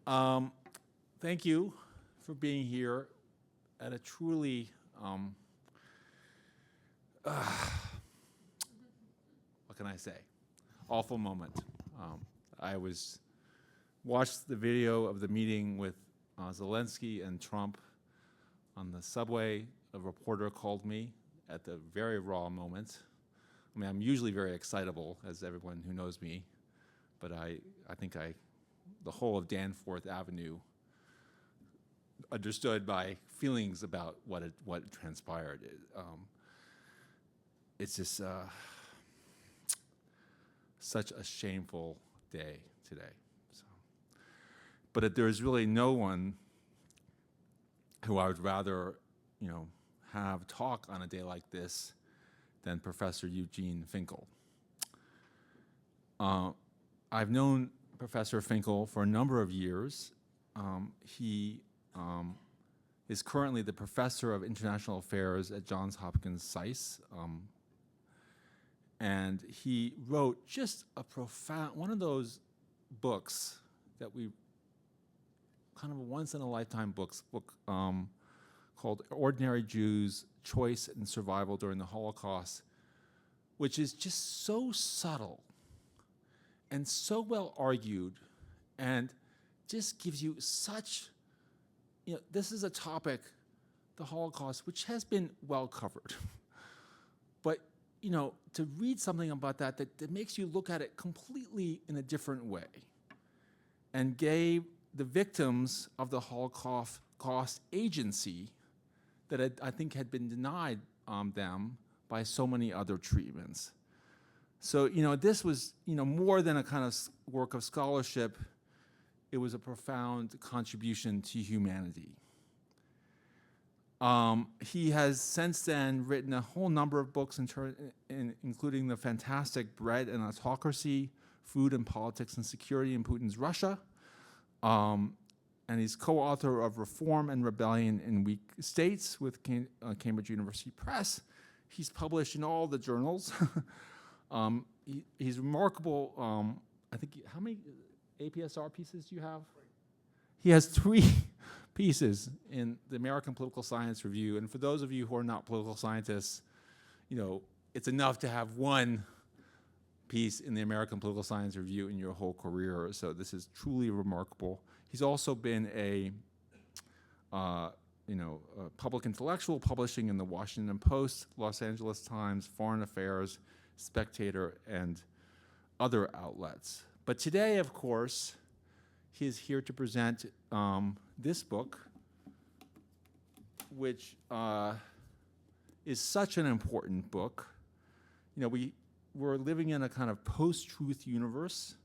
Thank you for being here at a truly, what can I say, awful moment. I watched the video of the meeting with Zelensky and Trump on the subway. A reporter called me at the very raw moment. I mean, I'm usually very excitable, as everyone who knows me, but I think the whole of Danforth Avenue understood my feelings about what transpired. It's just such a shameful day today. So, but there is really no one who I would rather, have talk on a day like this than Professor Eugene Finkel. I've known Professor Finkel for a number of years. He is currently the professor of international affairs at Johns Hopkins SAIS. And he wrote just a profound, one of those books that we, kind of a once-in-a-lifetime book called Ordinary Jews, Choice and Survival During the Holocaust, which is just so subtle and so well argued and just gives you such, this is a topic, the Holocaust, which has been well covered. But, to read something about that makes you look at it completely in a different way and gave the victims of the Holocaust agency that I think had been denied them by so many other treatments. So, this was, more than a kind of work of scholarship. It was a profound contribution to humanity. He has since then written a whole number of books, including the fantastic Bread and Autocracy, Food and Politics and Security in Putin's Russia. And he's co-author of Reform and Rebellion in Weak States with Cambridge University Press. He's published in all the journals. He's remarkable. I think, how many APSR pieces do you have? He has 3 pieces in the American Political Science Review. And for those of you who are not political scientists, it's enough to have one piece in the American Political Science Review in your whole career. So this is truly remarkable. He's also been a public intellectual, publishing in the Washington Post, Los Angeles Times, Foreign Affairs, Spectator, and other outlets. But today, of course, he is here to present this book, which is such an important book. We're living in a kind of post-truth universe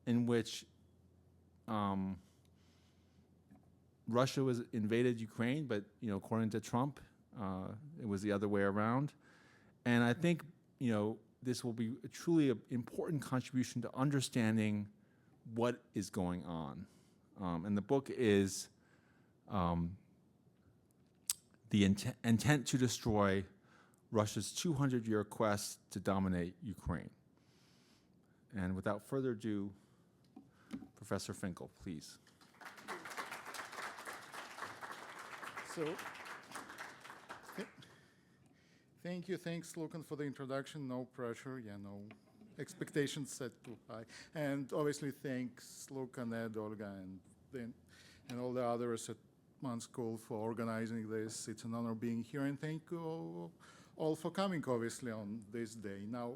in which Russia was invaded Ukraine, but according to Trump, it was the other way around. And I think this will be truly an important contribution to understanding what is going on. And the book is The Intent to Destroy Russia's 200-Year Quest to Dominate Ukraine. And without further ado, Professor Finkel, please. So, thank you. Thanks, Lucan, for the introduction. No pressure, no expectations set too high. And obviously, thanks, Lucan, Ed, Olga, and all the others at Mann School for organizing this. It's an honor being here, and thank you all for coming, obviously, on this day. Now,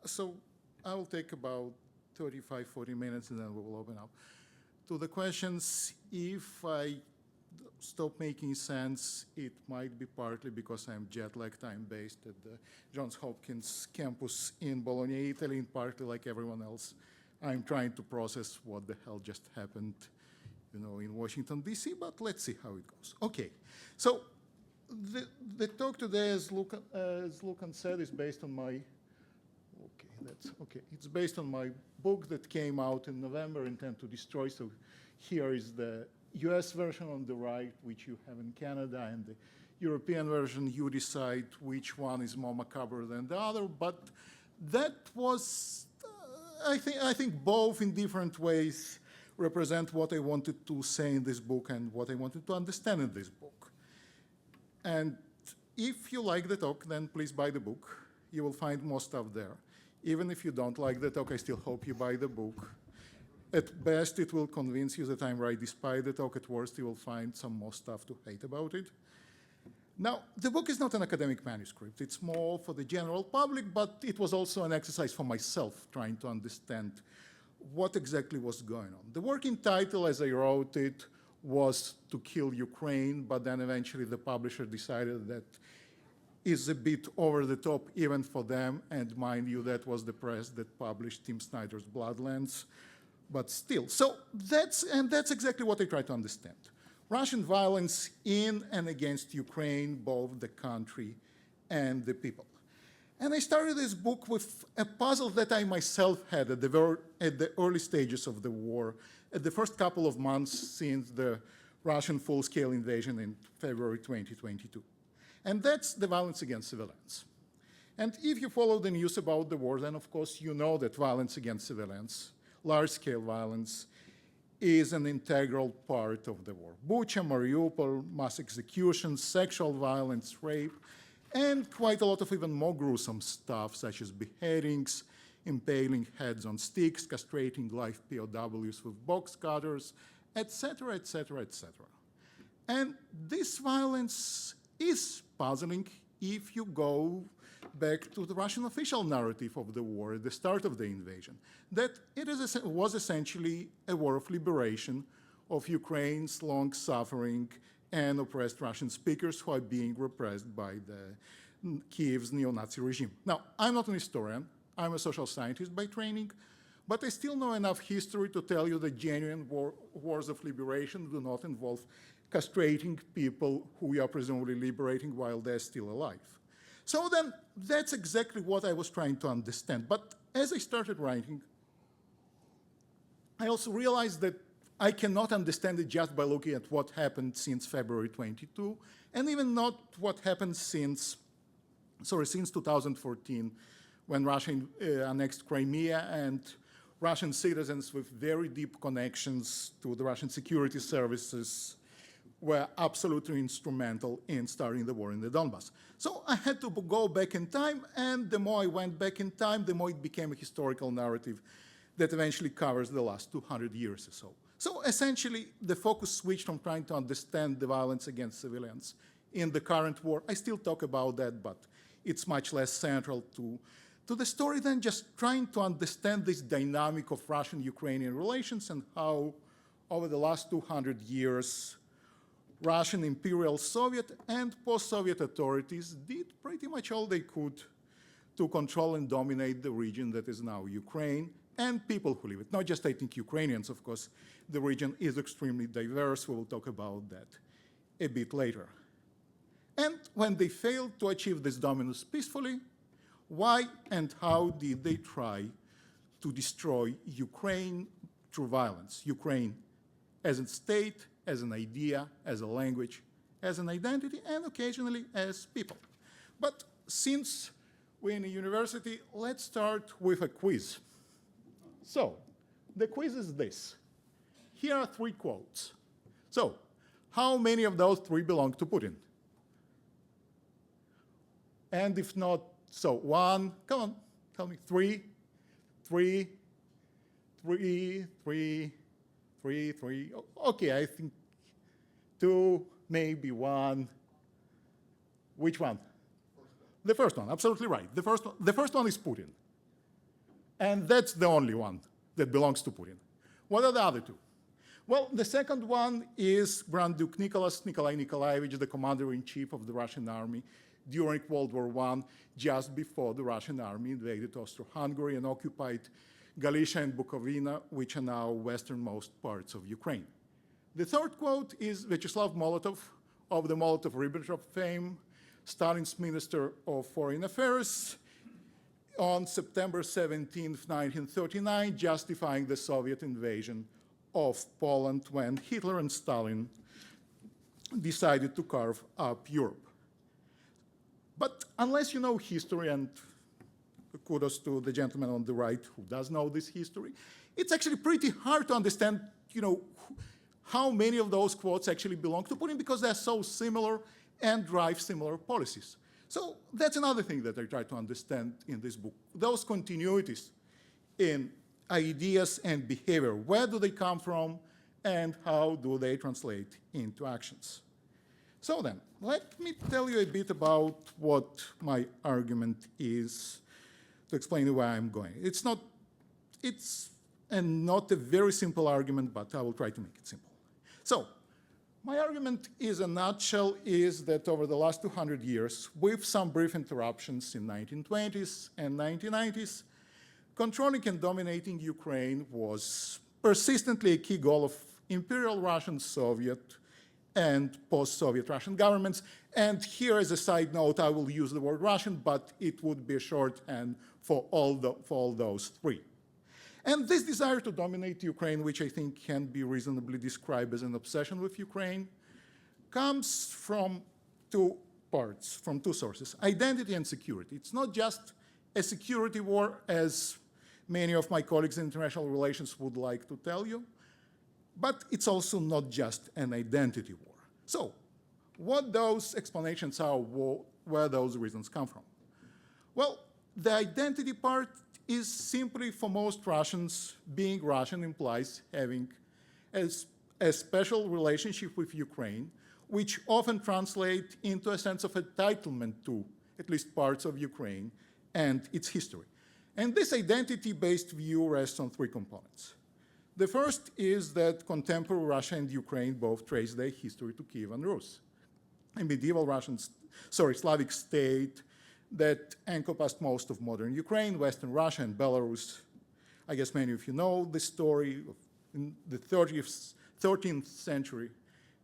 so I will take about 35, 40 minutes, and then we will open up to the questions. If I stop making sense, it might be partly because I'm jet-lagged. I'm based at the Johns Hopkins campus in Bologna, Italy, and partly like everyone else, I'm trying to process what the hell just happened, in Washington, D.C., but let's see how it goes. Okay, so the talk today, as Lucan said, is based on my, it's based on my book that came out in November, Intent to Destroy. So here is the US version on the right, which you have in Canada, and the European version, you decide which one is more macabre than the other. But that was, I think both in different ways represent what I wanted to say in this book and what I wanted to understand in this book. And if you like the talk, then please buy the book. You will find more stuff there. Even if you don't like the talk, I still hope you buy the book. At best, it will convince you that I'm right despite the talk. At worst, you will find some more stuff to hate about it. Now, the book is not an academic manuscript. It's more for the general public, but it was also an exercise for myself trying to understand what exactly was going on. The working title, as I wrote it, was To Kill Ukraine, but then eventually the publisher decided that is a bit over the top even for them, and mind you, that was the press that published Tim Snyder's Bloodlands, but still. So that's exactly what I try to understand. Russian violence in and against Ukraine, both the country and the people. And I started this book with a puzzle that I myself had at the early stages of the war, at the first couple of months since the Russian full-scale invasion in February 2022. And that's the violence against civilians. And if you follow the news about the war, then of course you know that violence against civilians, large-scale violence, is an integral part of the war. Bucha, Mariupol, mass executions, sexual violence, rape, and quite a lot of even more gruesome stuff, such as beheadings, impaling heads on sticks, castrating live POWs with box cutters, etc., etc., etc. And this violence is puzzling if you go back to the Russian official narrative of the war at the start of the invasion, that it was essentially a war of liberation of Ukraine's long-suffering and oppressed Russian speakers who are being repressed by the Kiev's neo-Nazi regime. Now, I'm not an historian, I'm a social scientist by training, but I still know enough history to tell you that genuine wars of liberation do not involve castrating people who we are presumably liberating while they're still alive. So then, that's exactly what I was trying to understand. But as I started writing, I also realized that I cannot understand it just by looking at what happened since February 22, and even not what happened since 2014, when Russia annexed Crimea and Russian citizens with very deep connections to the Russian security services were absolutely instrumental in starting the war in the Donbass. So I had to go back in time, and the more I went back in time, the more it became a historical narrative that eventually covers the last 200 years or so. So essentially, the focus switched from trying to understand the violence against civilians in the current war. I still talk about that, but it's much less central to the story than just trying to understand this dynamic of Russian-Ukrainian relations and how, over the last 200 years, Russian Imperial Soviet and post-Soviet authorities did pretty much all they could to control and dominate the region that is now Ukraine and people who live it. Not just ethnic Ukrainians, of course. The region is extremely diverse. We will talk about that a bit later. And when they failed to achieve this dominance peacefully, why and how did they try to destroy Ukraine through violence? Ukraine as a state, as an idea, as a language, as an identity, and occasionally as people. But since we're in a university, let's start with a quiz. So, the quiz is this. Here are 3 quotes. So, how many of those 3 belong to Putin? And if not, so 1, come on, tell me, 3, 3, 3, 3, 3, 3. Okay, I think 2, maybe 1. Which one? The first one, absolutely right. The first one is Putin. And that's the only one that belongs to Putin. What are the other 2? Well, the second one is Grand Duke Nikolai Nikolaevich, the commander-in-chief of the Russian army during World War I, just before the Russian army invaded Austro-Hungary and occupied Galicia and Bukovina, which are now westernmost parts of Ukraine. The third quote is Vyacheslav Molotov of the Molotov-Ribbentrop fame, Stalin's Minister of Foreign Affairs, on September 17, 1939, justifying the Soviet invasion of Poland when Hitler and Stalin decided to carve up Europe. But unless you know history, and kudos to the gentleman on the right who does know this history, it's actually pretty hard to understand how many of those quotes actually belong to Putin, because they're so similar and drive similar policies. So that's another thing that I try to understand in this book. Those continuities in ideas and behavior, where do they come from, and how do they translate into actions? So then, let me tell you a bit about what my argument is to explain where I'm going. It's not a very simple argument, but I will try to make it simple. So, my argument is, in a nutshell, is that over the last 200 years, with some brief interruptions in 1920s and 1990s, controlling and dominating Ukraine was persistently a key goal of Imperial Russian, Soviet, and post-Soviet Russian governments. And here, as a side note, I will use the word Russian, but it would be a shorthand for all those three. And this desire to dominate Ukraine, which I think can be reasonably described as an obsession with Ukraine, comes from two parts, from two sources: identity and security. It's not just a security war, as many of my colleagues in international relations would like to tell you, but it's also not just an identity war. So, what those explanations are, where those reasons come from? Well, the identity part is simply, for most Russians, being Russian implies having a special relationship with Ukraine, which often translates into a sense of entitlement to at least parts of Ukraine and its history. And this identity-based view rests on three components. The first is that contemporary Russia and Ukraine both trace their history to Kiev and Rus, a medieval Slavic state that encompassed most of modern Ukraine, Western Russia, and Belarus. I guess many of you know the story. In the 13th century,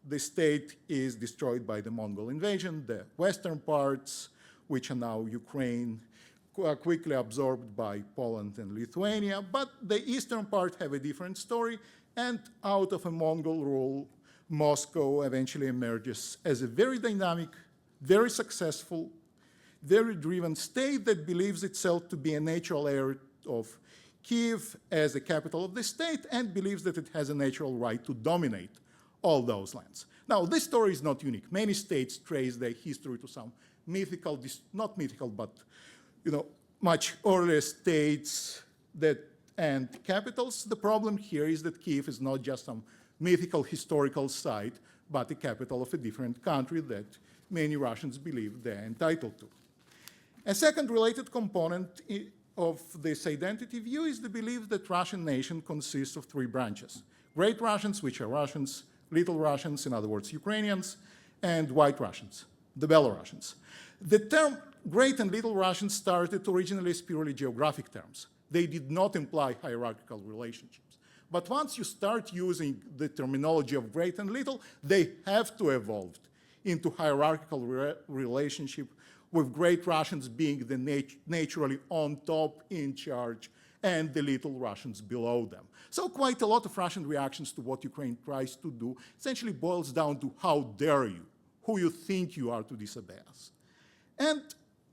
the state is destroyed by the Mongol invasion. The western parts, which are now Ukraine, are quickly absorbed by Poland and Lithuania, but the eastern part have a different story, and out of a Mongol rule, Moscow eventually emerges as a very dynamic, very successful, very driven state that believes itself to be a natural heir of Kiev as the capital of the state, and believes that it has a natural right to dominate all those lands. Now, this story is not unique. Many states trace their history to some mythical, not mythical, but much earlier states and capitals. The problem here is that Kiev is not just some mythical historical site, but the capital of a different country that many Russians believe they're entitled to. A second related component of this identity view is the belief that Russian nation consists of three branches: Great Russians, which are Russians; Little Russians, in other words, Ukrainians; and White Russians, the Belarusians. The term Great and Little Russians started originally as purely geographic terms. They did not imply hierarchical relationships. But once you start using the terminology of Great and Little, they have to evolve into hierarchical relationship, with Great Russians being the naturally on top, in charge, and the Little Russians below them. So quite a lot of Russian reactions to what Ukraine tries to do essentially boils down to how dare you, who you think you are to disobey us. And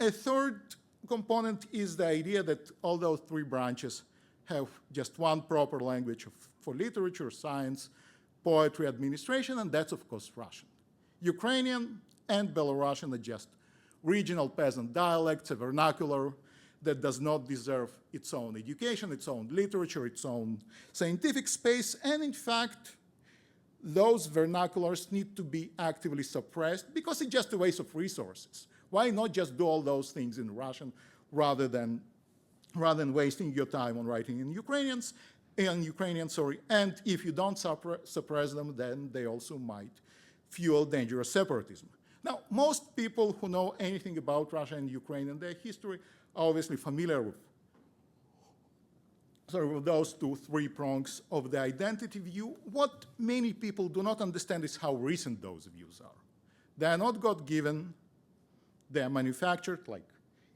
a third component is the idea that all those three branches have just one proper language for literature, science, poetry, administration, and that's, of course, Russian. Ukrainian and Belarusian are just regional peasant dialects, a vernacular that does not deserve its own education, its own literature, its own scientific space, and in fact, those vernaculars need to be actively suppressed because it's just a waste of resources. Why not just do all those things in Russian rather than wasting your time on writing in Ukrainian, and if you don't suppress them, then they also might fuel dangerous separatism. Now, most people who know anything about Russia and Ukraine and their history are obviously familiar with those three prongs of the identity view. What many people do not understand is how recent those views are. They are not God-given, they are manufactured like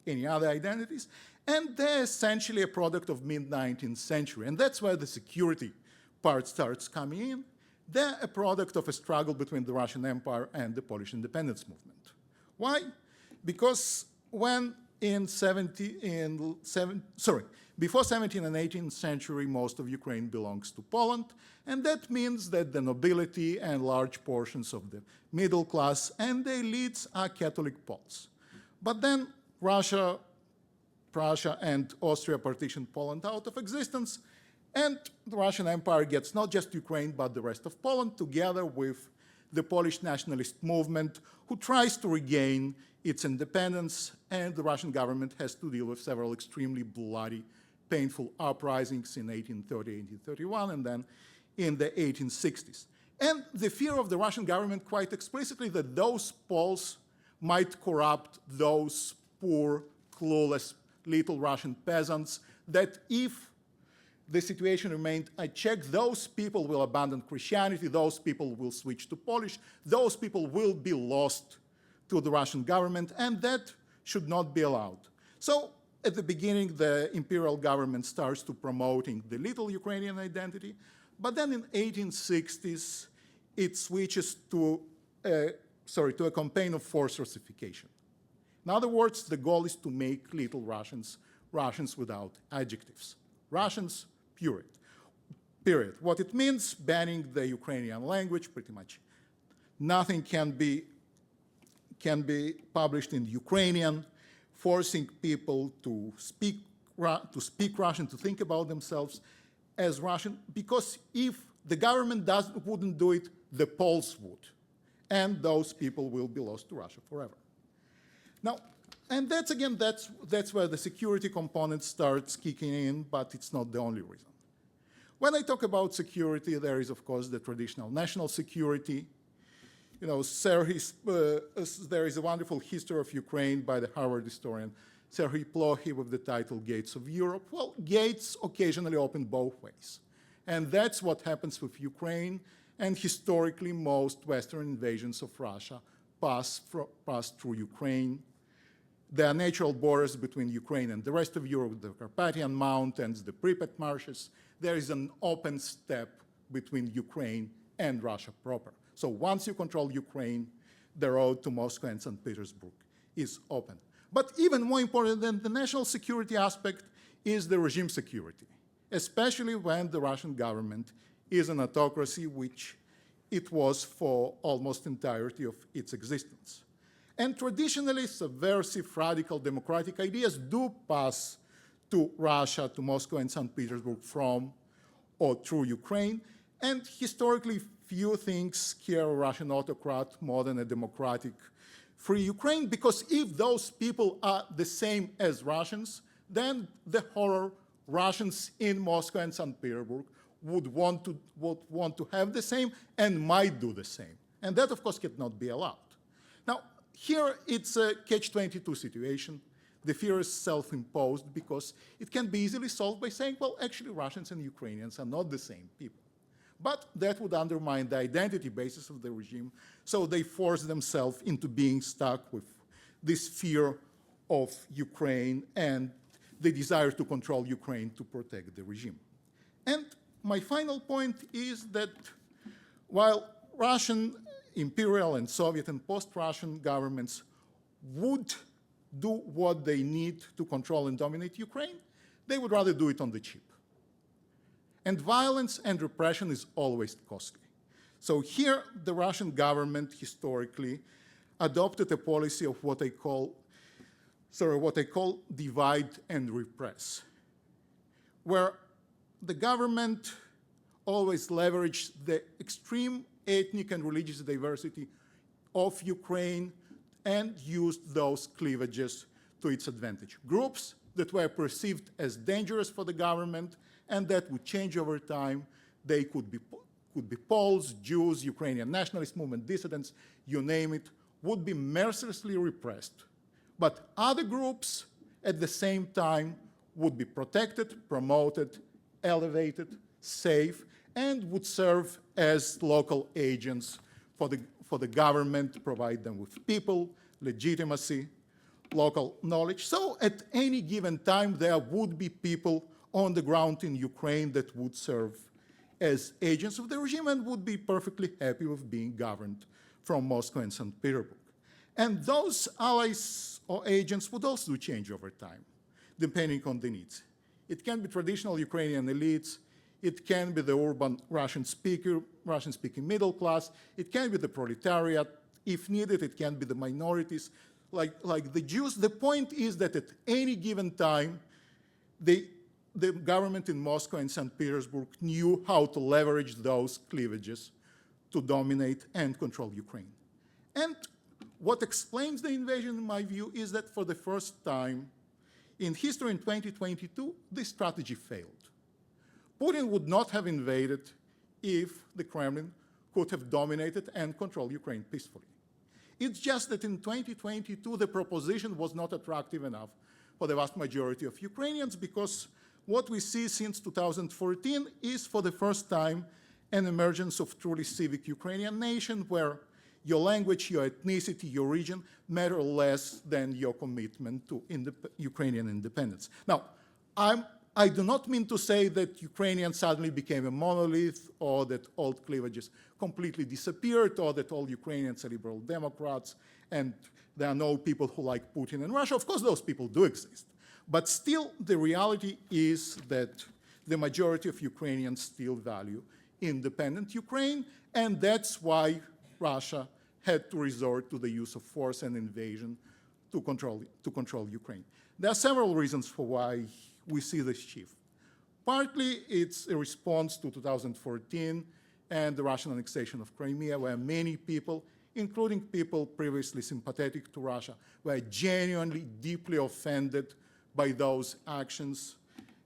any other identities, and they're essentially a product of mid-19th century, and that's where the security part starts coming in. They're a product of a struggle between the Russian Empire and the Polish independence movement. Why? Because when before 17th and 18th century, most of Ukraine belongs to Poland, and that means that the nobility and large portions of the middle class and the elites are Catholic Poles. But then Russia, Prussia, and Austria partitioned Poland out of existence, and the Russian Empire gets not just Ukraine, but the rest of Poland, together with the Polish nationalist movement, who tries to regain its independence, and the Russian government has to deal with several extremely bloody, painful uprisings in 1830, 1831, and then in the 1860s. And the fear of the Russian government quite explicitly that those Poles might corrupt those poor, clueless little Russian peasants, that if the situation remained unchecked, those people will abandon Christianity, those people will switch to Polish, those people will be lost to the Russian government, and that should not be allowed. So at the beginning, the imperial government starts to promoting the little Ukrainian identity, but then in 1860s, it switches to a campaign of forced Russification. In other words, the goal is to make little Russians Russians without adjectives. Russians, period. What it means, banning the Ukrainian language, pretty much nothing can be published in Ukrainian, forcing people to speak Russian, to think about themselves as Russian, because if the government wouldn't do it, the Poles would, and those people will be lost to Russia forever. Now, and that's where the security component starts kicking in, but it's not the only reason. When I talk about security, there is, of course, the traditional national security. You know, there is a wonderful history of Ukraine by the Harvard historian Serhiy Plokhy with the title Gates of Europe. Well, gates occasionally open both ways. And that's what happens with Ukraine, and historically most Western invasions of Russia pass through Ukraine. There are natural borders between Ukraine and the rest of Europe, the Carpathian Mountains, the Pripyat marshes. There is an open steppe between Ukraine and Russia proper. So once you control Ukraine, the road to Moscow and St. Petersburg is open. But even more important than the national security aspect is the regime security, especially when the Russian government is an autocracy, which it was for almost entirety of its existence. And traditionally, subversive, radical democratic ideas do pass to Russia, to Moscow and St. Petersburg from or through Ukraine. And historically, few things scare a Russian autocrat more than a democratic, free Ukraine, because if those people are the same as Russians, then the horror Russians in Moscow and St. Petersburg would want to have the same and might do the same. And that, of course, cannot be allowed. Now, here it's a catch-22 situation. The fear is self-imposed because it can be easily solved by saying, well, actually, Russians and Ukrainians are not the same people. But that would undermine the identity basis of the regime, so they force themselves into being stuck with this fear of Ukraine and the desire to control Ukraine to protect the regime. And my final point is that while Russian imperial and Soviet and post-Russian governments would do what they need to control and dominate Ukraine, they would rather do it on the cheap. And violence and repression is always costly. So here, the Russian government historically adopted a policy of what I call divide and repress, where the government always leveraged the extreme ethnic and religious diversity of Ukraine and used those cleavages to its advantage. Groups that were perceived as dangerous for the government and that would change over time. They could be Poles, Jews, Ukrainian nationalist movement, dissidents, you name it, would be mercilessly repressed. But other groups at the same time would be protected, promoted, elevated, safe, and would serve as local agents for the government to provide them with people, legitimacy, local knowledge. So at any given time, there would be people on the ground in Ukraine that would serve as agents of the regime and would be perfectly happy with being governed from Moscow and St. Petersburg. And those allies or agents would also change over time, depending on the needs. It can be traditional Ukrainian elites, it can be the urban Russian-speaking middle class, it can be the proletariat. If needed, it can be the minorities, like the Jews. The point is that at any given time, the government in Moscow and St. Petersburg knew how to leverage those cleavages to dominate and control Ukraine. And what explains the invasion, in my view, is that for the first time in history in 2022, this strategy failed. Putin would not have invaded if the Kremlin could have dominated and controlled Ukraine peacefully. It's just that in 2022, the proposition was not attractive enough for the vast majority of Ukrainians, because what we see since 2014 is, for the first time, an emergence of truly civic Ukrainian nation, where your language, your ethnicity, your region matter less than your commitment to Ukrainian independence. Now, I do not mean to say that Ukrainians suddenly became a monolith, or that old cleavages completely disappeared, or that all Ukrainians are liberal Democrats, and there are no people who like Putin in Russia. Of course, those people do exist. But still, the reality is that the majority of Ukrainians still value independent Ukraine, and that's why Russia had to resort to the use of force and invasion to control Ukraine. There are several reasons for why we see this shift. Partly, it's a response to 2014 and the Russian annexation of Crimea, where many people, including people previously sympathetic to Russia, were genuinely deeply offended by those actions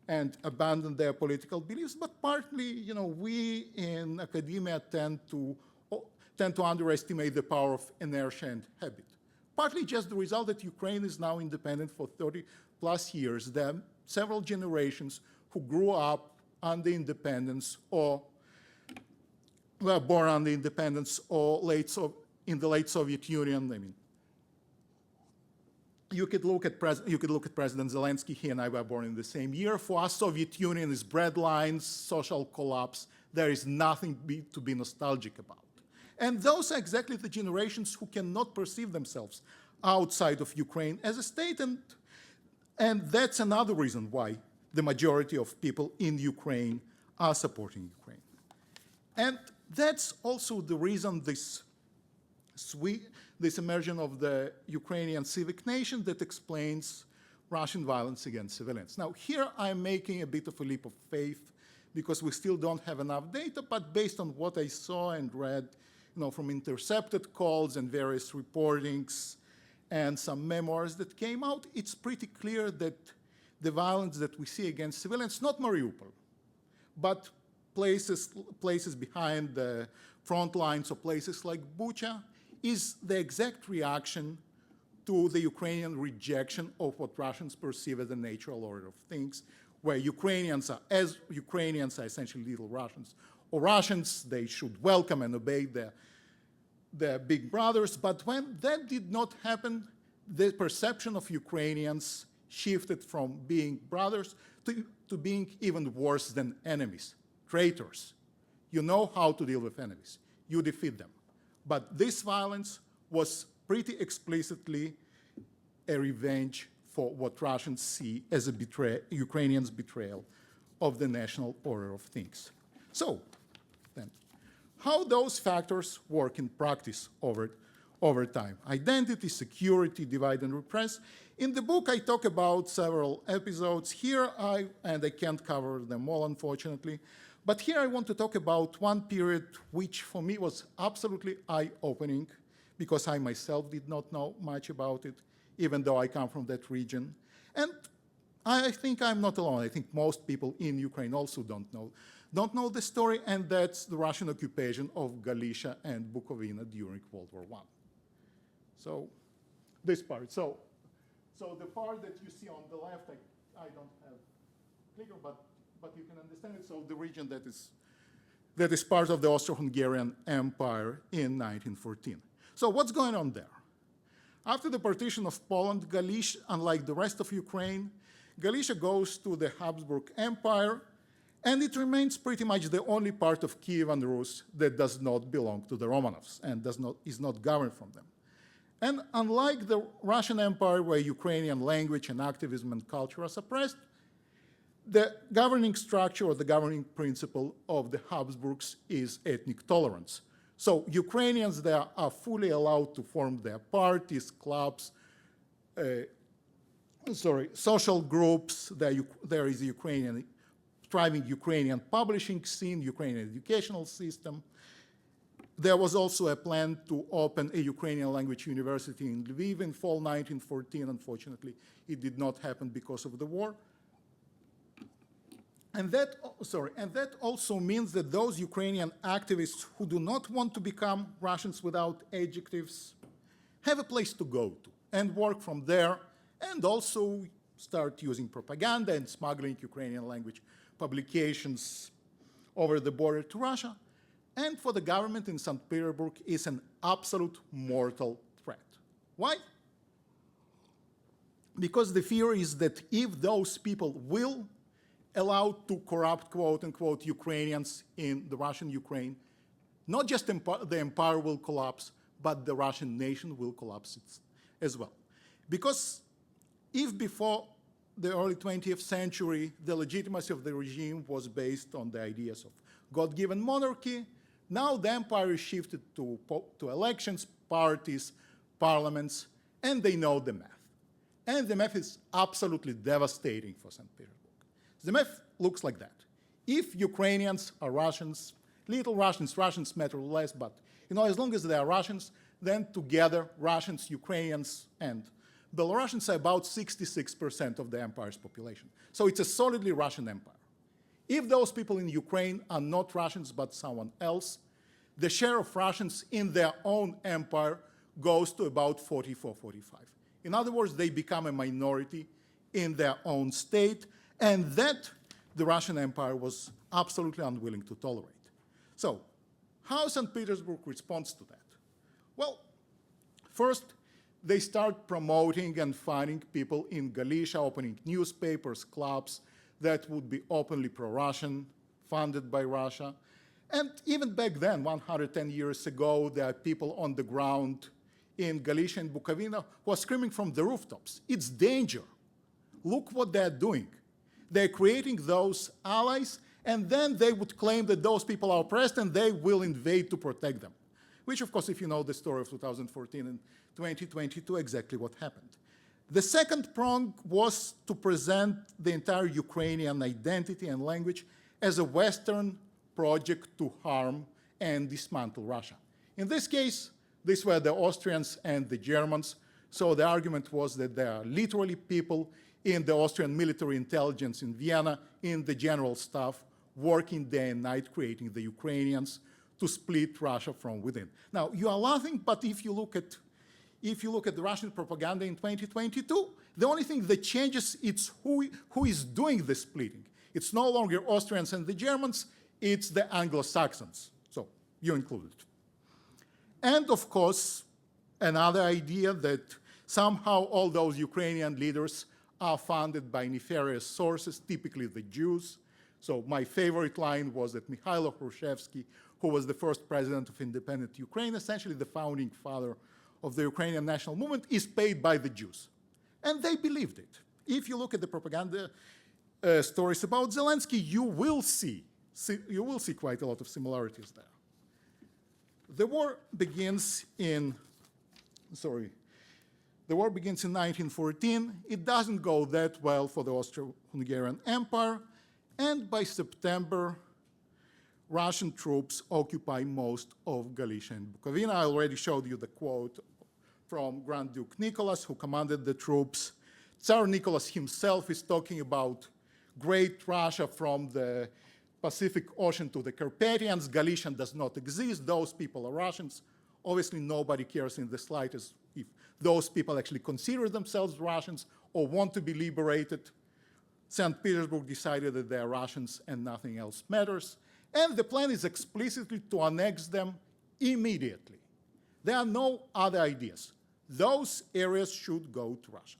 and abandoned their political beliefs. But partly, we in academia tend to underestimate the power of inertia and habit. Partly just the result that Ukraine is now independent for 30 plus years. There are several generations who grew up under independence, or were born under independence, or in the late Soviet Union. I mean, you could look at President Zelensky. He and I were born in the same year. For us, Soviet Union is breadlines, social collapse. There is nothing to be nostalgic about. And those are exactly the generations who cannot perceive themselves outside of Ukraine as a state. And that's another reason why the majority of people in Ukraine are supporting Ukraine. And that's also the reason this emergence of the Ukrainian civic nation that explains Russian violence against civilians. Now, here I'm making a bit of a leap of faith, because we still don't have enough data, but based on what I saw and read, from intercepted calls and various reportings and some memoirs that came out, it's pretty clear that the violence that we see against civilians, not Mariupol, but places behind the front lines, or places like Bucha, is the exact reaction to the Ukrainian rejection of what Russians perceive as the natural order of things, where Ukrainians are essentially little Russians, or Russians, they should welcome and obey their big brothers. But when that did not happen, the perception of Ukrainians shifted from being brothers to being even worse than enemies, traitors. You know how to deal with enemies. You defeat them. But this violence was pretty explicitly a revenge for what Russians see as a Ukrainians' betrayal of the national order of things. So, then, how those factors work in practice over time? Identity, security, divide and repress. In the book, I talk about several episodes. Here, and I can't cover them all, unfortunately, but here I want to talk about one period which for me was absolutely eye-opening, because I myself did not know much about it, even though I come from that region. And I think I'm not alone. I think most people in Ukraine also don't know the story, and that's the Russian occupation of Galicia and Bukovina during World War I. So this part. So the part that you see on the left, I don't have clicker, but you can understand it. So the region that is part of the Austro-Hungarian Empire in 1914. So what's going on there? After the partition of Poland, Galicia, unlike the rest of Ukraine, Galicia goes to the Habsburg Empire, and it remains pretty much the only part of Kiev and Rus that does not belong to the Romanovs and is not governed from them. And unlike the Russian Empire, where Ukrainian language and activism and culture are suppressed, the governing structure or the governing principle of the Habsburgs is ethnic tolerance. So Ukrainians there are fully allowed to form their parties, clubs, social groups. There is a thriving Ukrainian publishing scene, Ukrainian educational system. There was also a plan to open a Ukrainian language university in Lviv in fall 1914. Unfortunately, it did not happen because of the war. And that also means that those Ukrainian activists who do not want to become Russians without adjectives have a place to go to and work from there, and also start using propaganda and smuggling Ukrainian language publications over the border to Russia. And for the government in St. Petersburg is an absolute mortal threat. Why? Because the fear is that if those people will allow to corrupt, quote unquote, Ukrainians in the Russian Ukraine, not just the empire will collapse, but the Russian nation will collapse as well. Because if before the early 20th century, the legitimacy of the regime was based on the ideas of God-given monarchy, now the empire is shifted to elections, parties, parliaments, and they know the math. And the math is absolutely devastating for St. Petersburg. The math looks like that. If Ukrainians are Russians, little Russians matter less, but as long as they are Russians, then together Russians, Ukrainians, and Belarusians are about 66% of the empire's population. So it's a solidly Russian empire. If those people in Ukraine are not Russians but someone else, the share of Russians in their own empire goes to about 44, 45. In other words, they become a minority in their own state, and that the Russian Empire was absolutely unwilling to tolerate. So, how St. Petersburg responds to that? Well, first, they start promoting and funding people in Galicia, opening newspapers, clubs that would be openly pro-Russian, funded by Russia. And even back then, 110 years ago, there are people on the ground in Galicia and Bukovina who are screaming from the rooftops, it's danger. Look what they're doing. They're creating those allies, and then they would claim that those people are oppressed and they will invade to protect them. Which, of course, if you know the story of 2014 and 2022, exactly what happened. The second prong was to present the entire Ukrainian identity and language as a Western project to harm and dismantle Russia. In this case, these were the Austrians and the Germans, so the argument was that there are literally people in the Austrian military intelligence in Vienna, in the general staff, working day and night, creating the Ukrainians to split Russia from within. Now, you are laughing, but if you look at the Russian propaganda in 2022, the only thing that changes is who is doing the splitting. It's no longer Austrians and the Germans, it's the Anglo-Saxons. So you included. And of course, another idea that somehow all those Ukrainian leaders are funded by nefarious sources, typically the Jews. So my favorite line was that Mikhailo Khrushchevsky, who was the first president of independent Ukraine, essentially the founding father of the Ukrainian national movement, is paid by the Jews. And they believed it. If you look at the propaganda stories about Zelensky, you will see quite a lot of similarities there. The war begins in 1914. It doesn't go that well for the Austro-Hungarian Empire, and by September, Russian troops occupy most of Galicia and Bukovina. I already showed you the quote from Grand Duke Nicholas, who commanded the troops. Tsar Nicholas himself is talking about great Russia from the Pacific Ocean to the Carpathians. Galician does not exist. Those people are Russians. Obviously, nobody cares in the slightest if those people actually consider themselves Russians or want to be liberated. St. Petersburg decided that they are Russians and nothing else matters. And the plan is explicitly to annex them immediately. There are no other ideas. Those areas should go to Russia.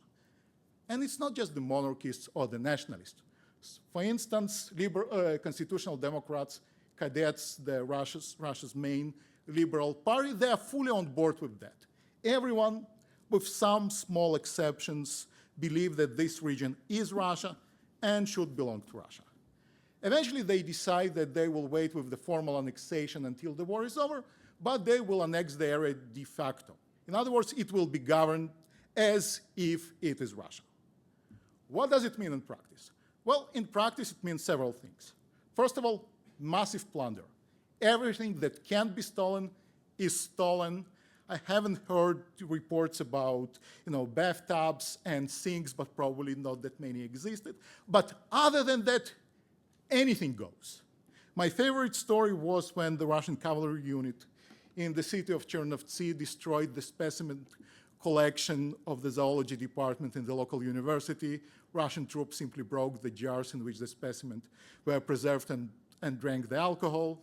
And it's not just the monarchists or the nationalists. For instance, constitutional Democrats, cadets, Russia's main liberal party, they are fully on board with that. everyone, with some small exceptions, believe that this region is Russia and should belong to Russia. Eventually, they decide that they will wait with the formal annexation until the war is over, but they will annex the area de facto. In other words, it will be governed as if it is Russia. What does it mean in practice? Well, in practice, it means several things. First of all, massive plunder. Everything that can be stolen is stolen. I haven't heard reports about, bathtubs and sinks, but probably not that many existed. But other than that, anything goes. My favorite story was when the Russian cavalry unit in the city of Chernovtsi destroyed the specimen collection of the zoology department in the local university. Russian troops simply broke the jars in which the specimens were preserved and drank the alcohol.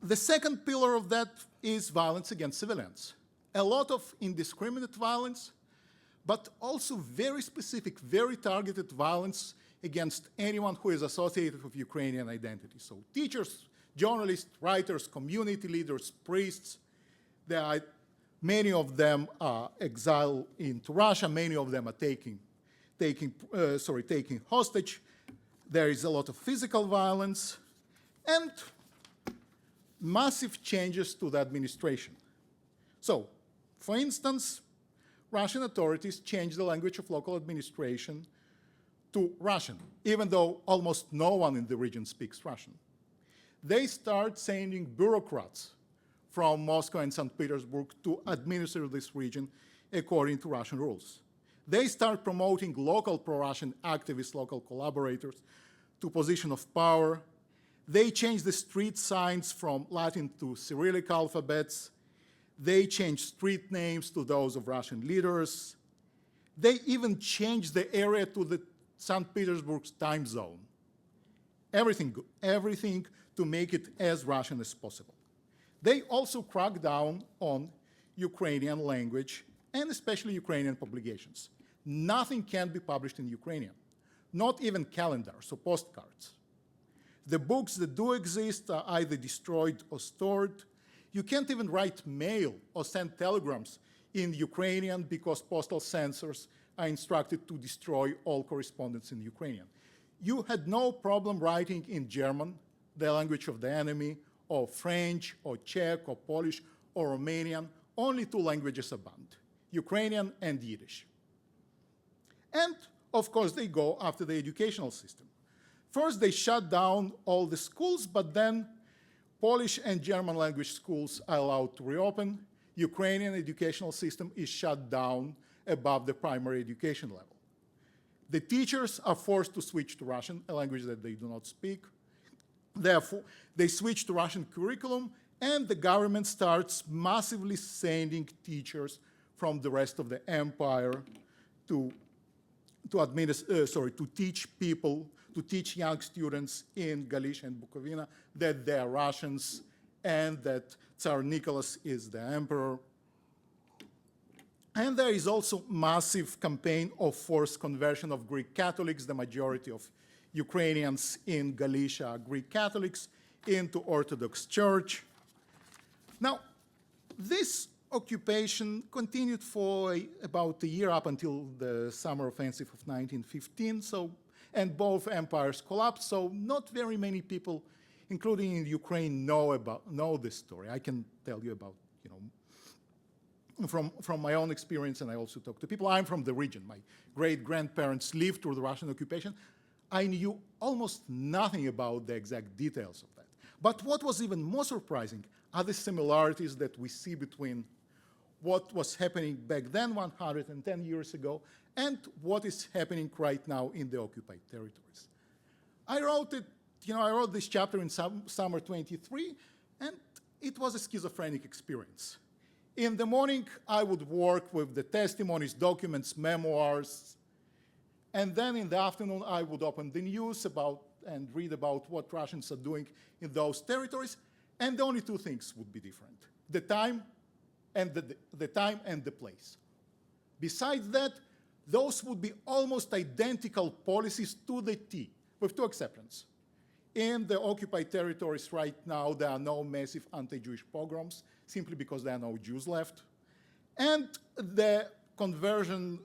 The second pillar of that is violence against civilians. A lot of indiscriminate violence, but also very specific, very targeted violence against anyone who is associated with Ukrainian identity. So teachers, journalists, writers, community leaders, priests, many of them are exiled into Russia, many of them are taking hostage. There is a lot of physical violence and massive changes to the administration. So, for instance, Russian authorities changed the language of local administration to Russian, even though almost no one in the region speaks Russian. They start sending bureaucrats from Moscow and St. Petersburg to administer this region according to Russian rules. They start promoting local pro-Russian activists, local collaborators, to position of power. They change the street signs from Latin to Cyrillic alphabets. They change street names to those of Russian leaders. They even change the area to the St. Petersburg's time zone. Everything to make it as Russian as possible. They also crack down on Ukrainian language and especially Ukrainian publications. Nothing can be published in Ukrainian, not even calendars or postcards. The books that do exist are either destroyed or stored. You can't even write mail or send telegrams in Ukrainian because postal censors are instructed to destroy all correspondence in Ukrainian. You had no problem writing in German, the language of the enemy, or French, or Czech, or Polish, or Romanian. Only two languages are banned, Ukrainian and Yiddish. And, of course, they go after the educational system. First, they shut down all the schools, but then Polish and German language schools are allowed to reopen. Ukrainian educational system is shut down above the primary education level. The teachers are forced to switch to Russian, a language that they do not speak. Therefore, they switch to Russian curriculum, and the government starts massively sending teachers from the rest of the empire to teach young students in Galicia and Bukovina that they are Russians and that Tsar Nicholas is the emperor. And there is also massive campaign of forced conversion of Greek Catholics. The majority of Ukrainians in Galicia are Greek Catholics into Orthodox Church. Now, this occupation continued for about a year up until the summer offensive of 1915, and both empires collapsed, so not very many people, including in Ukraine, know this story. I can tell you about, from my own experience, and I also talk to people. I'm from the region. My great-grandparents lived through the Russian occupation. I knew almost nothing about the exact details of that. But what was even more surprising are the similarities that we see between what was happening back then, 110 years ago, and what is happening right now in the occupied territories. I wrote this chapter in summer 23, and it was a schizophrenic experience. In the morning, I would work with the testimonies, documents, memoirs, and then in the afternoon, I would open the news and read about what Russians are doing in those territories, and the only two things would be different: the time and the place. Besides that, those would be almost identical policies to the T, with two exceptions. In the occupied territories right now, there are no massive anti-Jewish pogroms, simply because there are no Jews left. And the conversion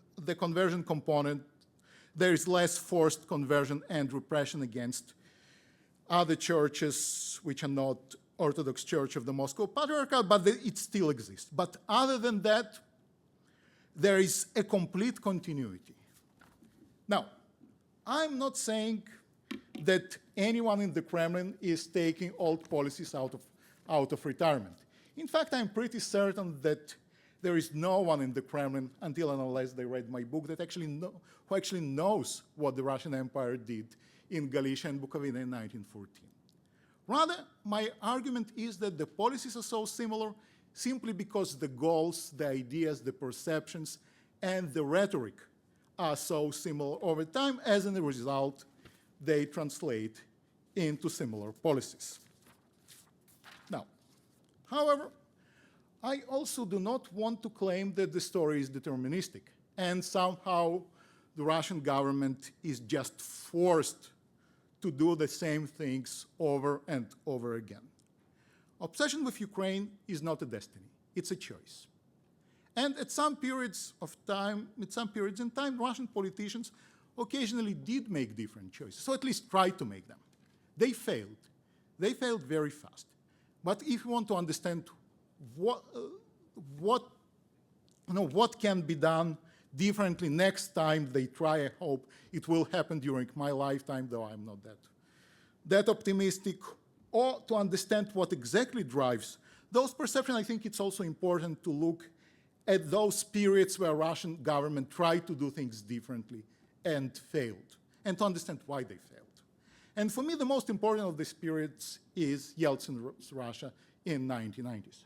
component, there is less forced conversion and repression against other churches which are not Orthodox Church of the Moscow Patriarchate, but it still exists. But other than that, there is a complete continuity. Now, I'm not saying that anyone in the Kremlin is taking old policies out of retirement. In fact, I'm pretty certain that there is no one in the Kremlin, until and unless they read my book, that who actually knows what the Russian Empire did in Galicia and Bukovina in 1914. Rather, my argument is that the policies are so similar simply because the goals, the ideas, the perceptions, and the rhetoric are so similar over time. As a result, they translate into similar policies. Now, however, I also do not want to claim that the story is deterministic and somehow the Russian government is just forced to do the same things over and over again. Obsession with Ukraine is not a destiny, it's a choice. And at some periods in time, Russian politicians occasionally did make different choices, so at least tried to make them. They failed. They failed very fast. But if you want to understand what can be done differently next time they try, I hope it will happen during my lifetime, though I'm not that optimistic, or to understand what exactly drives those perceptions, I think it's also important to look at those periods where Russian government tried to do things differently and failed, and to understand why they failed. And for me, the most important of these periods is Yeltsin's Russia in 1990s.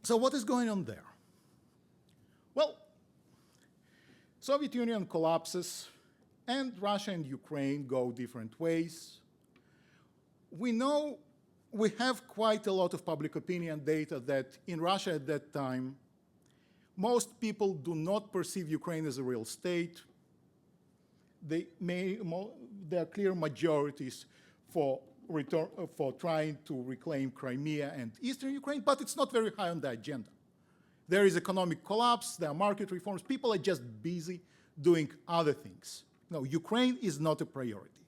So what is going on there? Well, Soviet Union collapses, and Russia and Ukraine go different ways. We know we have quite a lot of public opinion data that in Russia at that time, most people do not perceive Ukraine as a real state. There are clear majorities for trying to reclaim Crimea and Eastern Ukraine, but it's not very high on the agenda. There is economic collapse, there are market reforms, people are just busy doing other things. No, Ukraine is not a priority.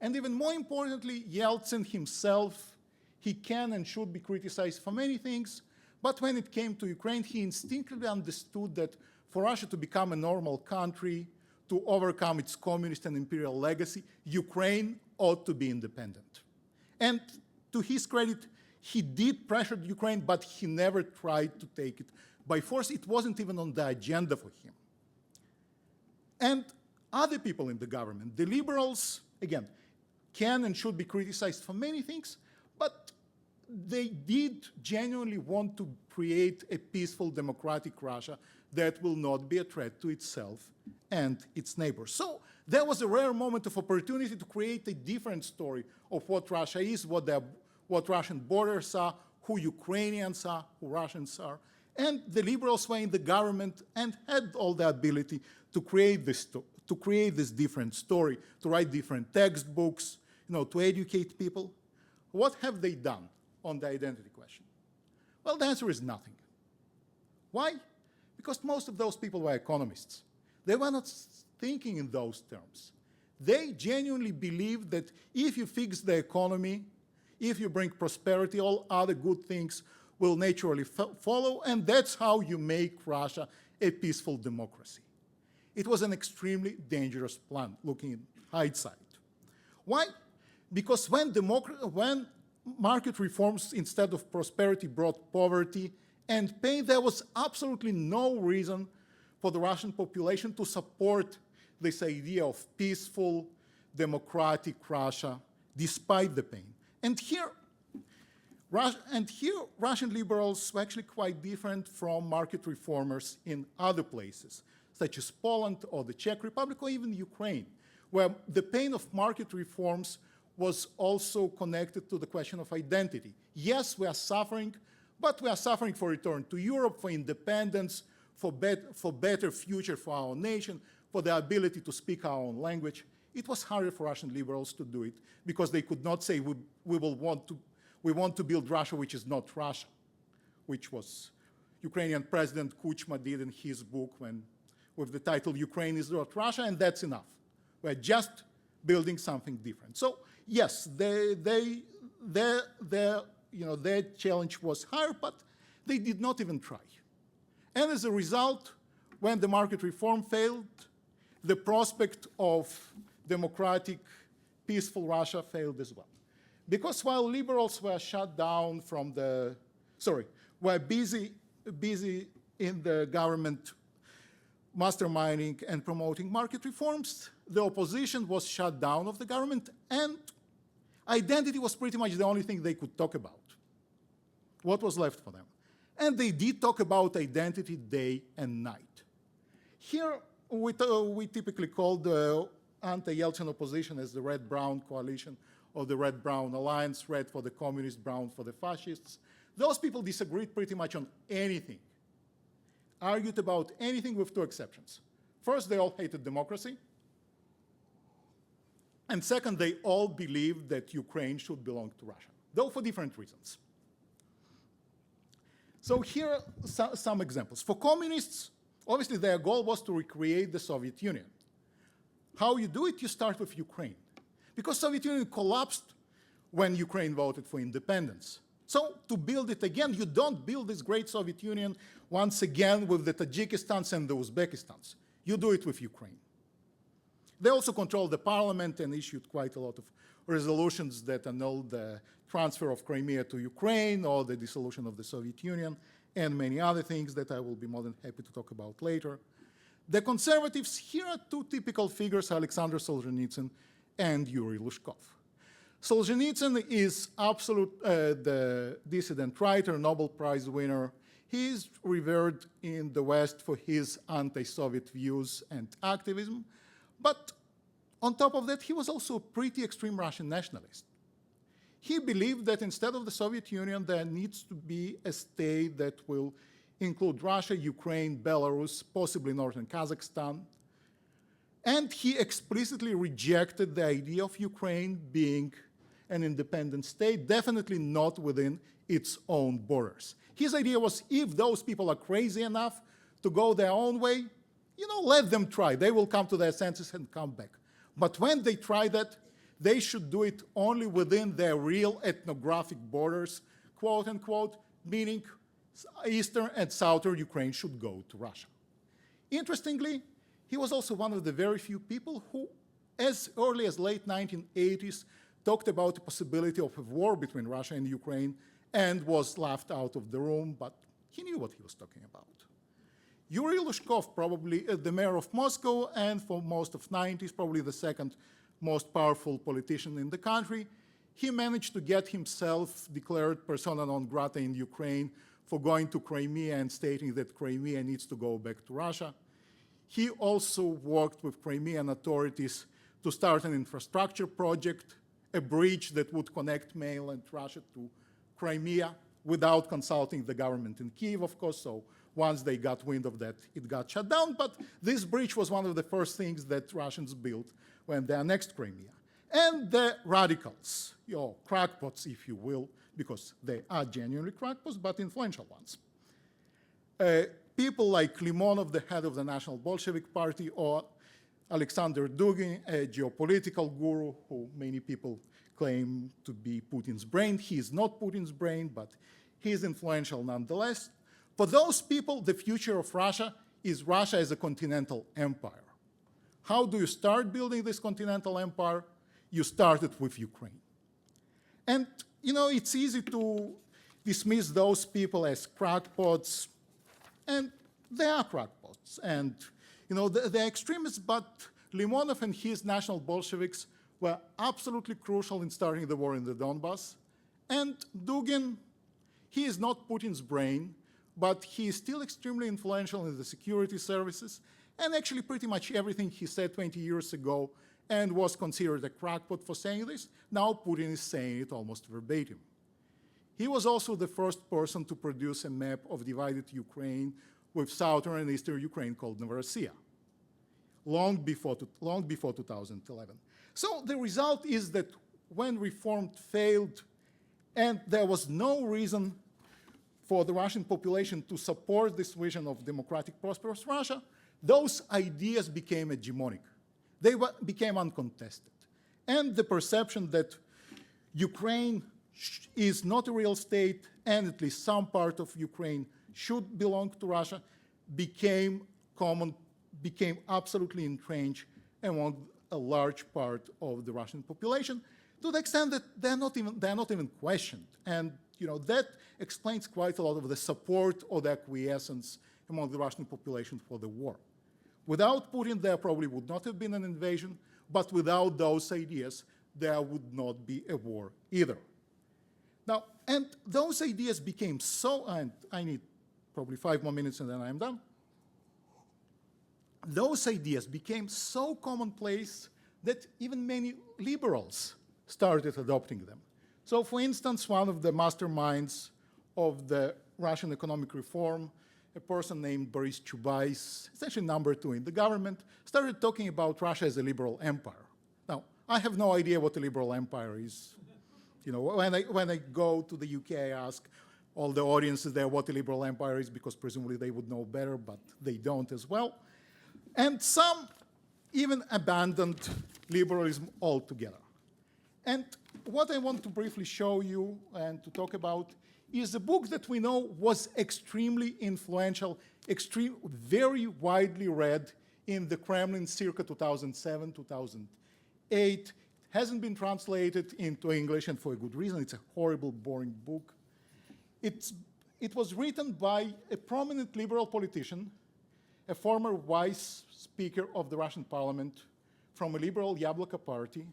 And even more importantly, Yeltsin himself, he can and should be criticized for many things, but when it came to Ukraine, he instinctively understood that for Russia to become a normal country, to overcome its communist and imperial legacy, Ukraine ought to be independent. And to his credit, he did pressure Ukraine, but he never tried to take it by force. It wasn't even on the agenda for him. And other people in the government, the liberals, again, can and should be criticized for many things, but they did genuinely want to create a peaceful, democratic Russia that will not be a threat to itself and its neighbors. So there was a rare moment of opportunity to create a different story of what Russia is, what Russian borders are, who Ukrainians are, who Russians are. And the liberals were in the government and had all the ability to create this different story, to write different textbooks, to educate people. What have they done on the identity question? Well, the answer is nothing. Why? Because most of those people were economists. They were not thinking in those terms. They genuinely believed that if you fix the economy, if you bring prosperity, all other good things will naturally follow, and that's how you make Russia a peaceful democracy. It was an extremely dangerous plan, looking in hindsight. Why? Because when market reforms instead of prosperity brought poverty and pain, there was absolutely no reason for the Russian population to support this idea of peaceful, democratic Russia, despite the pain. And here, Russian liberals were actually quite different from market reformers in other places, such as Poland or the Czech Republic or even Ukraine, where the pain of market reforms was also connected to the question of identity. Yes, we are suffering, but we are suffering for return to Europe, for independence, for better future for our nation, for the ability to speak our own language. it was harder for Russian liberals to do it because they could not say we want to build Russia which is not Russia, which was Ukrainian President Kuchma did in his book with the title Ukraine is not Russia, and that's enough. We're just building something different. So yes, their challenge was higher, but they did not even try. And as a result, when the market reform failed, the prospect of democratic, peaceful Russia failed as well. Because while liberals were shut down from were busy in the government masterminding and promoting market reforms, the opposition was shut down of the government, and identity was pretty much the only thing they could talk about. What was left for them? And they did talk about identity day and night. Here, we typically call the anti-Yeltsin opposition as the red-brown coalition or the red-brown alliance, red for the communists, brown for the fascists. Those people disagreed pretty much on anything, argued about anything with two exceptions. First, they all hated democracy. And second, they all believed that Ukraine should belong to Russia, though for different reasons. So here are some examples. For communists, obviously their goal was to recreate the Soviet Union. How you do it? You start with Ukraine. Because Soviet Union collapsed when Ukraine voted for independence. So to build it again, you don't build this great Soviet Union once again with the Tajikistans and the Uzbekistans. You do it with Ukraine. They also controlled the parliament and issued quite a lot of resolutions that annulled the transfer of Crimea to Ukraine or the dissolution of the Soviet Union and many other things that I will be more than happy to talk about later. The conservatives, here are two typical figures, Alexander Solzhenitsyn and Yuri Lushkov. Solzhenitsyn is the dissident writer, Nobel Prize winner. He is revered in the West for his anti-Soviet views and activism. But on top of that, he was also a pretty extreme Russian nationalist. He believed that instead of the Soviet Union, there needs to be a state that will include Russia, Ukraine, Belarus, possibly northern Kazakhstan. And he explicitly rejected the idea of Ukraine being an independent state, definitely not within its own borders. His idea was, if those people are crazy enough to go their own way, let them try. They will come to their senses and come back. But when they try that, they should do it only within their real ethnographic borders, quote unquote, meaning eastern and southern Ukraine should go to Russia. Interestingly, he was also one of the very few people who, as early as late 1980s, talked about the possibility of a war between Russia and Ukraine and was laughed out of the room, but he knew what he was talking about. Yuri Lushkov, probably the mayor of Moscow, and for most of the 90s, probably the second most powerful politician in the country, he managed to get himself declared persona non grata in Ukraine for going to Crimea and stating that Crimea needs to go back to Russia. He also worked with Crimean authorities to start an infrastructure project, a bridge that would connect mainland Russia to Crimea without consulting the government in Kyiv, of course. So once they got wind of that, it got shut down. But this bridge was one of the first things that Russians built when they annexed Crimea. And the radicals, crackpots, if you will, because they are genuinely crackpots, but influential ones. People like Limonov, the head of the National Bolshevik Party, or Alexander Dugin, a geopolitical guru who many people claim to be Putin's brain. He is not Putin's brain, but he is influential nonetheless. For those people, the future of Russia is Russia as a continental empire. How do you start building this continental empire? You start it with Ukraine. And, it's easy to dismiss those people as crackpots, and they are crackpots. And, they're extremists, but Limonov and his National Bolsheviks were absolutely crucial in starting the war in the Donbass. And Dugin, he is not Putin's brain, but he is still extremely influential in the security services, and actually pretty much everything he said 20 years ago and was considered a crackpot for saying this, now Putin is saying it almost verbatim. He was also the first person to produce a map of divided Ukraine with southern and eastern Ukraine called Novorossiya. long before 2011. So the result is that when reform failed and there was no reason for the Russian population to support this vision of democratic, prosperous Russia, those ideas became hegemonic. They became uncontested. And the perception that Ukraine is not a real state and at least some part of Ukraine should belong to Russia became common, became absolutely entrenched among a large part of the Russian population, to the extent that they're not even questioned. And that explains quite a lot of the support or the acquiescence among the Russian population for the war. Without Putin, there probably would not have been an invasion, but without those ideas, there would not be a war either. Now, and those ideas became so, and I need probably 5 more minutes and then I'm done. Those ideas became so commonplace that even many liberals started adopting them. So, for instance, one of the masterminds of the Russian economic reform, a person named Boris Chubais, essentially number 2 in the government, started talking about Russia as a liberal empire. Now, I have no idea what a liberal empire is. When I go to the UK, I ask all the audiences there what a liberal empire is, because presumably they would know better, but they don't as well. And some even abandoned liberalism altogether. And what I want to briefly show you and to talk about is a book that we know was extremely influential, very widely read in the Kremlin circa 2007, 2008. Hasn't been translated into English, and for a good reason. It's a horrible, boring book. It was written by a prominent liberal politician, a former vice speaker of the Russian parliament from a liberal Yabloko party.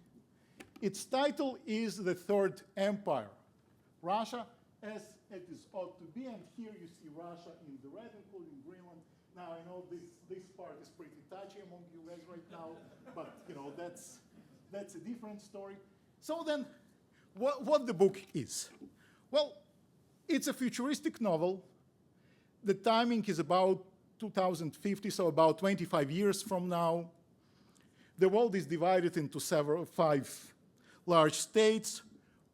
Its title is The Third Empire, Russia as it is ought to be. And here you see Russia in the red, including Greenland. Now, I know this part is pretty touchy among you guys right now, but that's a different story. So then, what the book is? Well, it's a futuristic novel. The timing is about 2050, so about 25 years from now. The world is divided into 5 large states.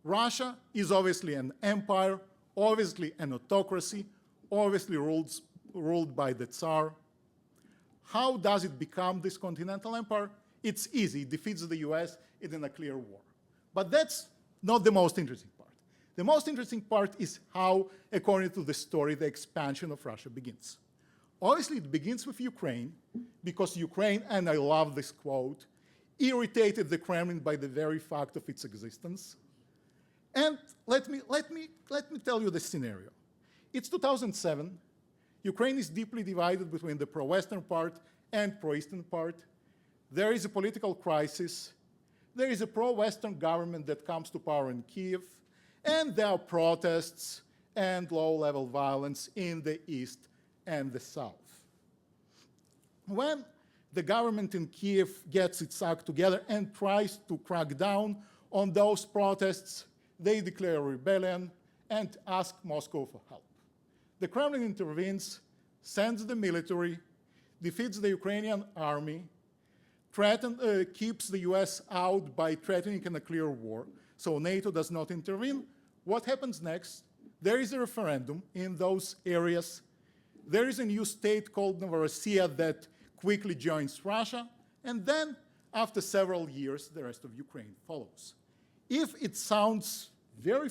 Russia is obviously an empire, obviously an autocracy, obviously ruled by the Tsar. How does it become this continental empire? It's easy. It defeats the US in a clear war. But that's not the most interesting part. The most interesting part is how, according to the story, the expansion of Russia begins. Obviously, it begins with Ukraine, because Ukraine, and I love this quote, irritated the Kremlin by the very fact of its existence. And let me tell you the scenario. It's 2007. Ukraine is deeply divided between the pro-Western part and pro-Eastern part. There is a political crisis. There is a pro-Western government that comes to power in Kyiv, and there are protests and low-level violence in the East and the South. When the government in Kyiv gets its act together and tries to crack down on those protests, they declare a rebellion and ask Moscow for help. The Kremlin intervenes, sends the military, defeats the Ukrainian army, keeps the US out by threatening a nuclear war, so NATO does not intervene. What happens next? There is a referendum in those areas. There is a new state called Novorossiya that quickly joins Russia, and then, after several years, the rest of Ukraine follows. If it sounds very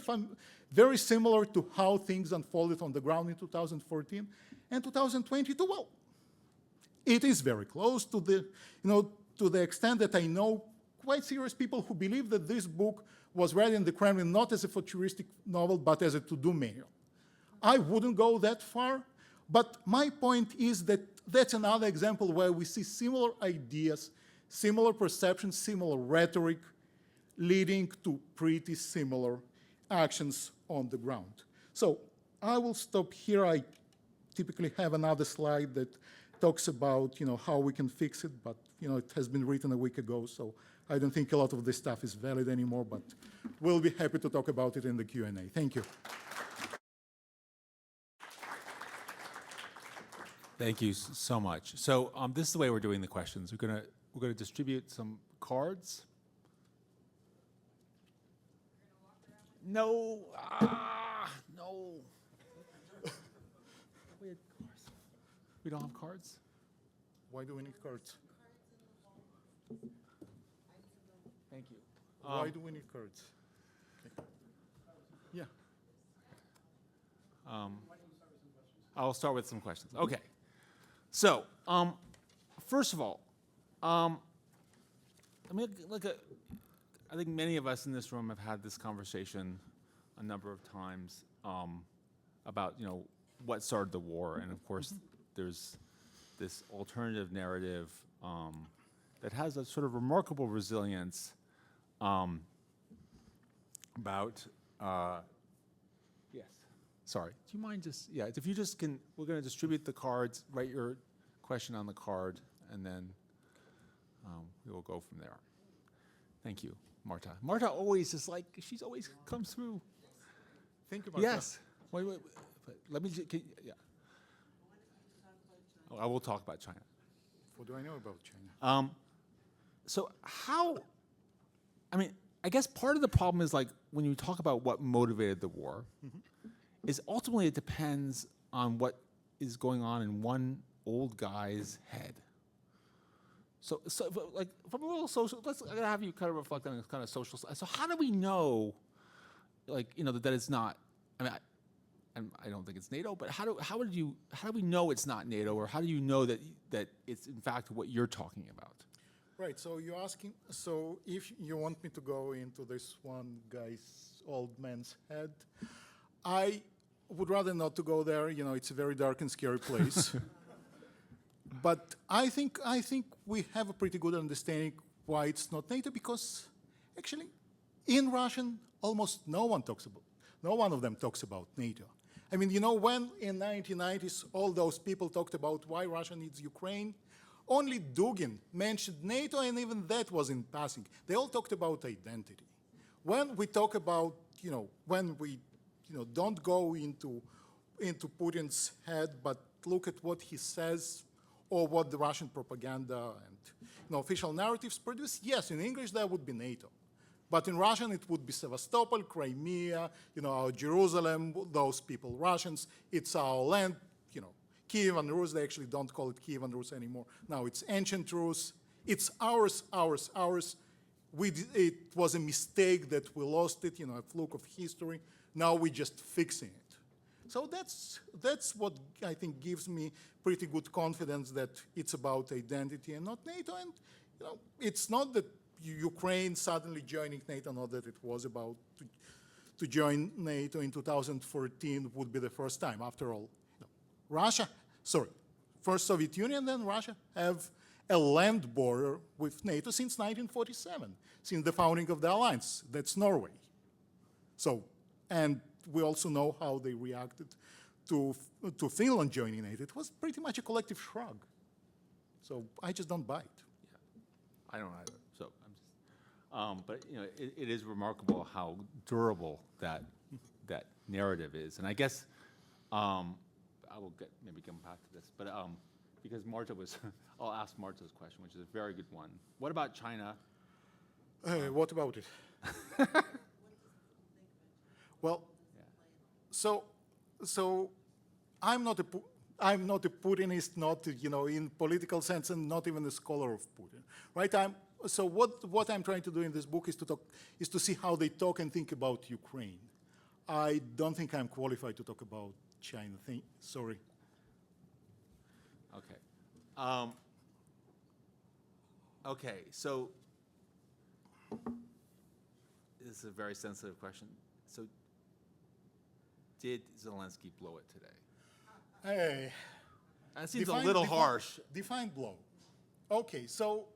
similar to how things unfolded on the ground in 2014 and 2022, well, it is very close to the extent that I know quite serious people who believe that this book was read in the Kremlin not as a futuristic novel, but as a to-do manual. I wouldn't go that far, but my point is that that's another example where we see similar ideas, similar perceptions, similar rhetoric, leading to pretty similar actions on the ground. So I will stop here. I typically have another slide that talks about how we can fix it, but it has been written a week ago, so I don't think a lot of this stuff is valid anymore, but we'll be happy to talk about it in the Q&A. Thank you. Thank you so much. So this is the way we're doing the questions. We're gonna distribute some cards. No, no. We don't have cards. Why do we need cards? Thank you. Why do we need cards? Okay. Yeah. I'll start with some questions. Okay. So, first of all, I mean, I think many of us in this room have had this conversation a number of times about, what started the war, and of course, there's this alternative narrative that has a sort of remarkable resilience about. Yes. Sorry. Do you mind just, if you just can, we're going to distribute the cards, write your question on the card, and then we will go from there. Thank you, Marta. Marta always is like, she's always comes through. Think about Yes. Wait. Let me, yeah. Oh, I will talk about China. What do I know about China? So I guess part of the problem is like when you talk about what motivated the war, is ultimately it depends on what is going on in one old guy's head. So like from a little social, I'm gonna have you kind of reflect on this kind of social. So how do we know, like that it's not? I mean, I don't think it's NATO, but how do we know it's not NATO, or how do you know that it's in fact what you're talking about? Right, so you're asking, so if you want me to go into this one guy's old man's head, I would rather not to go there. It's a very dark and scary place. But I think we have a pretty good understanding why it's not NATO, because actually in Russian almost no one of them talks about NATO. I mean, when in 1990s all those people talked about why Russia needs Ukraine, only Dugin mentioned NATO, and even that was in passing. They all talked about identity. When we talk about, when we, don't go into Putin's head, but look at what he says or what the Russian propaganda and official narratives produce, yes, in English that would be NATO. But in Russian it would be Sevastopol, Crimea, our Jerusalem, those people, Russians, it's our land, Kiev and Rus, they actually don't call it Kiev and Rus anymore. Now it's ancient Rus. It's ours, ours, ours. It was a mistake that we lost it, a fluke of history. Now we're just fixing it. So that's what I think gives me pretty good confidence that it's about identity and not NATO. And it's not that Ukraine suddenly joining NATO, not that it was about to join NATO in 2014 would be the first time. After all, first Soviet Union, then Russia have a land border with NATO since 1947, since the founding of the alliance. That's Norway. So, and we also know how they reacted to Finland joining NATO. It was pretty much a collective shrug. So I just don't buy it. Yeah, I don't either. So I'm just, but it is remarkable how durable that narrative is, and I guess. I will maybe come back to this, but because Marta was, I'll ask Marta's question, which is a very good one. What about China? What about it? Well, yeah. So I'm not a Putinist, not in political sense, and not even a scholar of Putin, right? So what I'm trying to do in this book is to see how they talk and think about Ukraine. I don't think I'm qualified to talk about China thing. Sorry. Okay. Okay. So this is a very sensitive question. So did Zelensky blow it today? Hey. That seems a little harsh. Define blow. Okay. So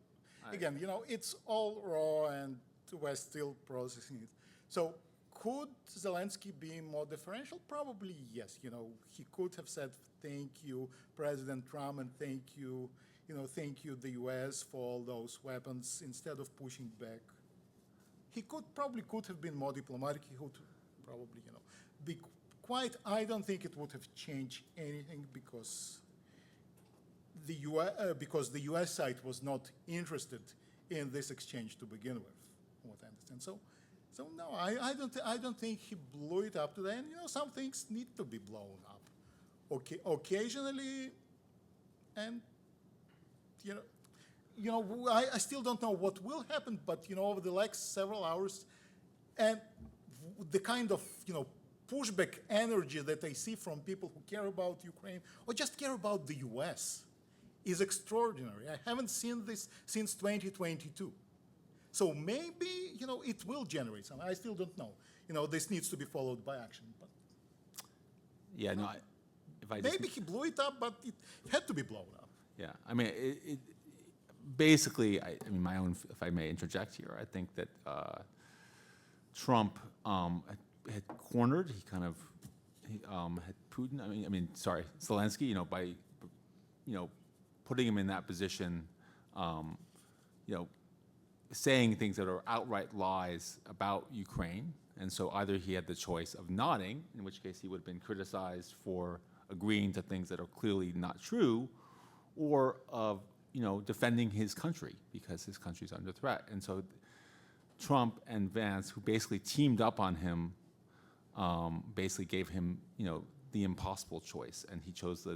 again, it's all raw, and we're still processing it. So. Could Zelensky be more differential? Probably yes. He could have said thank you, President Trump, and thank you the U.S. for all those weapons instead of pushing back. He could have been more diplomatic. He would probably be quite. I don't think it would have changed anything because because the U.S. side was not interested in this exchange to begin with, from what I understand. So no, I don't think he blew it up today. And some things need to be blown up, occasionally, and I still don't know what will happen. But over the next several hours, and the kind of pushback energy that I see from people who care about Ukraine or just care about the U.S. is extraordinary. I haven't seen this since 2022. So maybe, it will generate something. I still don't know. This needs to be followed by action. But Yeah, no, if I just, maybe he blew it up, but it had to be blown up. yeah, I mean, basically, I mean, my own, if I may interject here, I think that Trump had cornered, he kind of, had Putin, sorry, Zelensky, by, putting him in that position, saying things that are outright lies about Ukraine. And so either he had the choice of nodding, in which case he would have been criticized for agreeing to things that are clearly not true, or of, defending his country because his country's under threat. And so Trump and Vance, who basically teamed up on him, basically gave him, the impossible choice, and he chose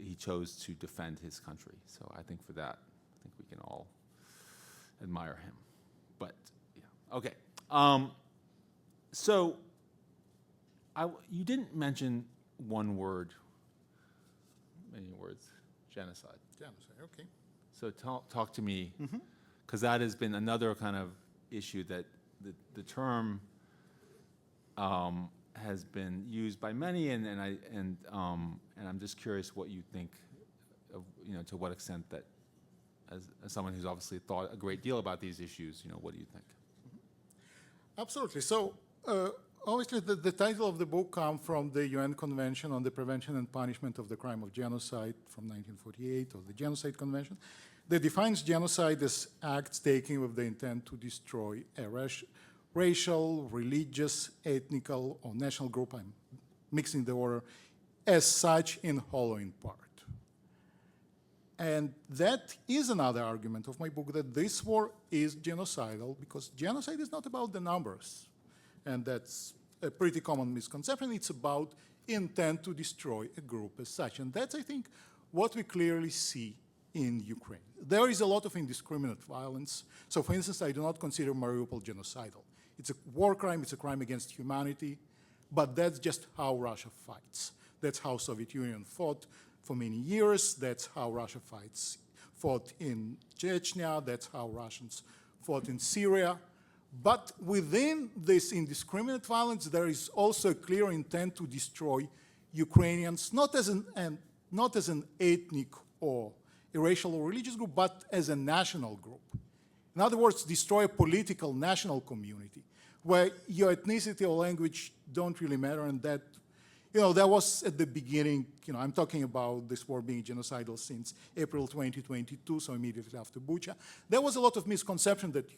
he chose to defend his country. So I think for that, I think we can all admire him. But yeah, okay. So you didn't mention one word, many words, genocide. Genocide, okay. So talk to me, because that has been another kind of issue that the term has been used by many, and I'm just curious what you think of, to what extent that, as someone who's obviously thought a great deal about these issues, what do you think? Absolutely. So obviously the title of the book comes from the UN Convention on the Prevention and Punishment of the Crime of Genocide from 1948, or the Genocide Convention, that defines genocide as acts taken with the intent to destroy a racial, religious, ethnical, or national group, I'm mixing the order, as such in whole or in part. And that is another argument of my book, that this war is genocidal, because genocide is not about the numbers. And that's a pretty common misconception. It's about intent to destroy a group as such. And that's, I think, what we clearly see in Ukraine. There is a lot of indiscriminate violence. So, for instance, I do not consider Mariupol genocidal. It's a war crime, it's a crime against humanity, but that's just how Russia fights. That's how Soviet Union fought for many years. That's how Russia fought in Chechnya. That's how Russians fought in Syria. But within this indiscriminate violence, there is also a clear intent to destroy Ukrainians, not as an ethnic or a racial or religious group, but as a national group. In other words, destroy a political national community where your ethnicity or language don't really matter, and that, that was at the beginning, I'm talking about this war being genocidal since April 2022, so immediately after Bucha. There was a lot of misconception that,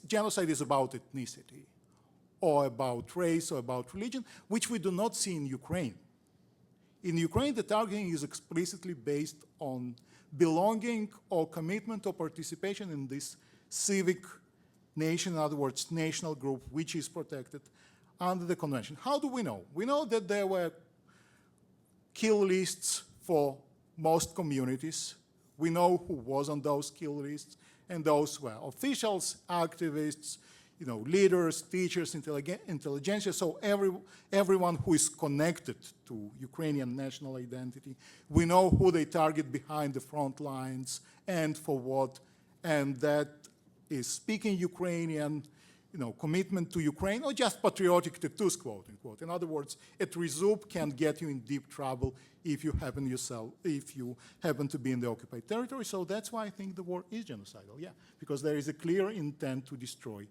genocide is about ethnicity or about race or about religion, which we do not see in Ukraine. In Ukraine, the targeting is explicitly based on belonging or commitment or participation in this civic nation, in other words, national group, which is protected under the convention. How do we know? We know that there were kill lists for most communities. We know who was on those kill lists, and those were officials, activists, leaders, teachers, intelligentsia, so everyone who is connected to Ukrainian national identity. We know who they target behind the front lines and for what, and that is speaking Ukrainian, commitment to Ukraine, or just patriotic tattoos, quote unquote. In other words, a trezoub can get you in deep trouble if you happen to be in the occupied territory. So that's why I think the war is genocidal, yeah, because there is a clear intent to destroy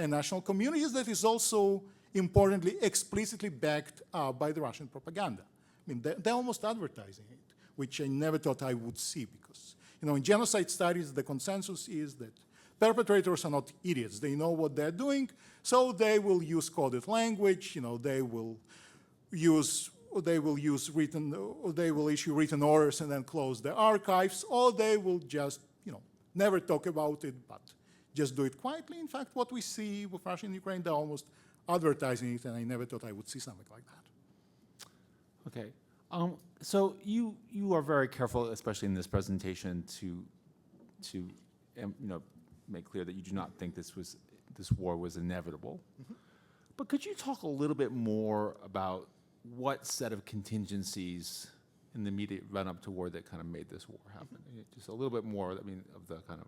a national community that is also, importantly, explicitly backed by the Russian propaganda. I mean, they're almost advertising it, which I never thought I would see, because, in genocide studies, the consensus is that perpetrators are not idiots. They know what they're doing, so they will use coded language, they will use use written, or they will issue written orders and then close the archives, or they will just, never talk about it, but just do it quietly. In fact, what we see with Russia and Ukraine, they're almost advertising it, and I never thought I would see something like that. Okay. So you are very careful, especially in this presentation, to make clear that you do not think this war was inevitable. Mm-hmm. But could you talk a little bit more about what set of contingencies in the immediate run-up to war that kind of made this war happen? Just a little bit more, of the kind of,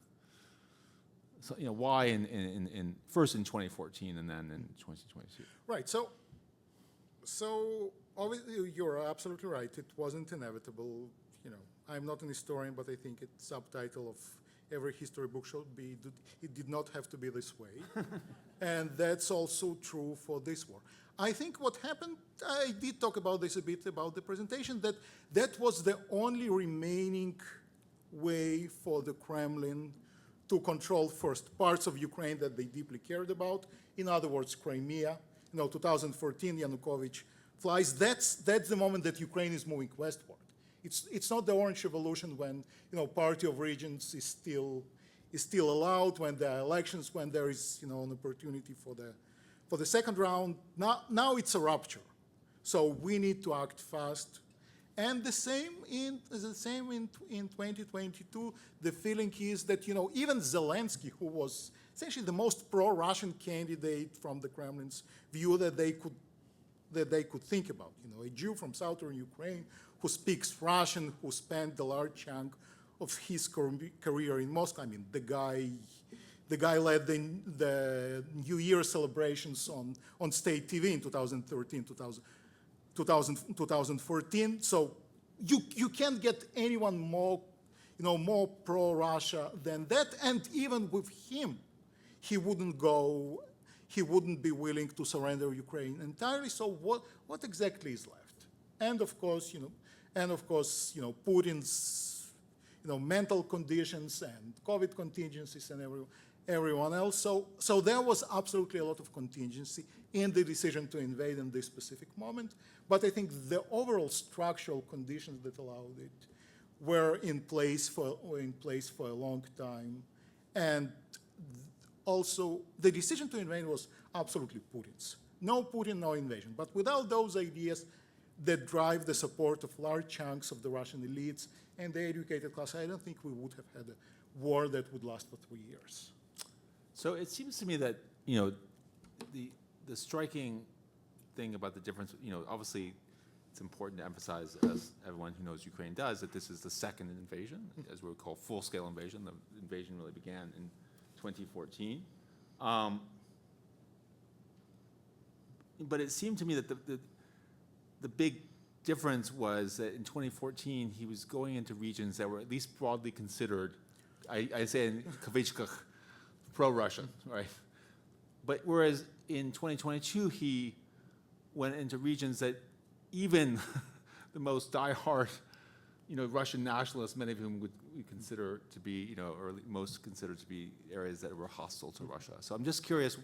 so, why in first in 2014 and then in 2022? Right. So obviously you're absolutely right. It wasn't inevitable. I'm not an historian, but I think its subtitle of every history book should be, it did not have to be this way. And that's also true for this war. I think what happened, I did talk about this a bit about the presentation, that was the only remaining way for the Kremlin to control first parts of Ukraine that they deeply cared about. In other words, Crimea. 2014, Yanukovych flies. That's the moment that Ukraine is moving westward. It's not the Orange Revolution when party of regions is still allowed, when there are elections, when there is an opportunity for the second round. Now it's a rupture, so we need to act fast. And the same in 2022. The feeling is that even Zelensky, who was essentially the most pro-Russian candidate from the Kremlin's view that they could think about, a Jew from southern Ukraine who speaks Russian, who spent a large chunk of his career in Moscow. I mean, the guy led the New Year celebrations on state TV in 2013, 2014. So you can't get anyone more pro-Russia than that. And even with him, he wouldn't be willing to surrender Ukraine entirely. So what exactly is left? And of course, Putin's mental conditions and COVID contingencies and everyone else. So there was absolutely a lot of contingency in the decision to invade in this specific moment. But I think the overall structural conditions that allowed it were in place for a long time. And also, the decision to invade was absolutely Putin's. No Putin, no invasion. But without those ideas that drive the support of large chunks of the Russian elites and the educated class, I don't think we would have had a war that would last for 3 years. So it seems to me that the striking thing about the difference, obviously it's important to emphasize, as everyone who knows Ukraine does, that this is the second invasion, as we would call full-scale invasion. The invasion really began in 2014. But it seemed to me that the big difference was that in 2014, he was going into regions that were at least broadly considered, I say in kavычках, pro-Russian, right? But whereas in 2022, he went into regions that even the most diehard, Russian nationalists, many of whom we consider to be, or most consider to be areas that were hostile to Russia. So I'm just curious,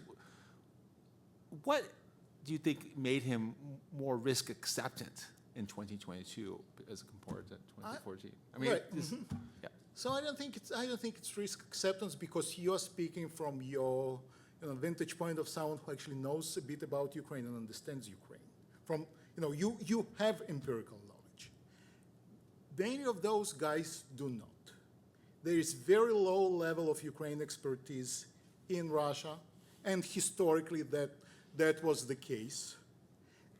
what do you think made him more risk acceptant in 2022 as compared to 2014? I mean, right. Yeah. So I don't think it's risk acceptance, because you're speaking from your vantage point of someone who actually knows a bit about Ukraine and understands Ukraine. From you have empirical knowledge. Many of those guys do not. There is very low level of Ukraine expertise in Russia, and historically that was the case.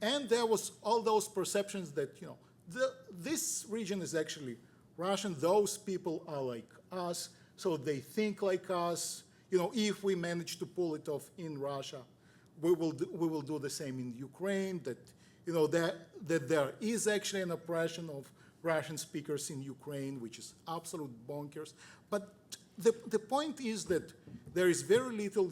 And there was all those perceptions that this region is actually Russian. Those people are like us, so they think like us. If we manage to pull it off in Russia, we will do the same in Ukraine. That there is actually an oppression of Russian speakers in Ukraine, which is absolute bonkers. But the point is that there is very little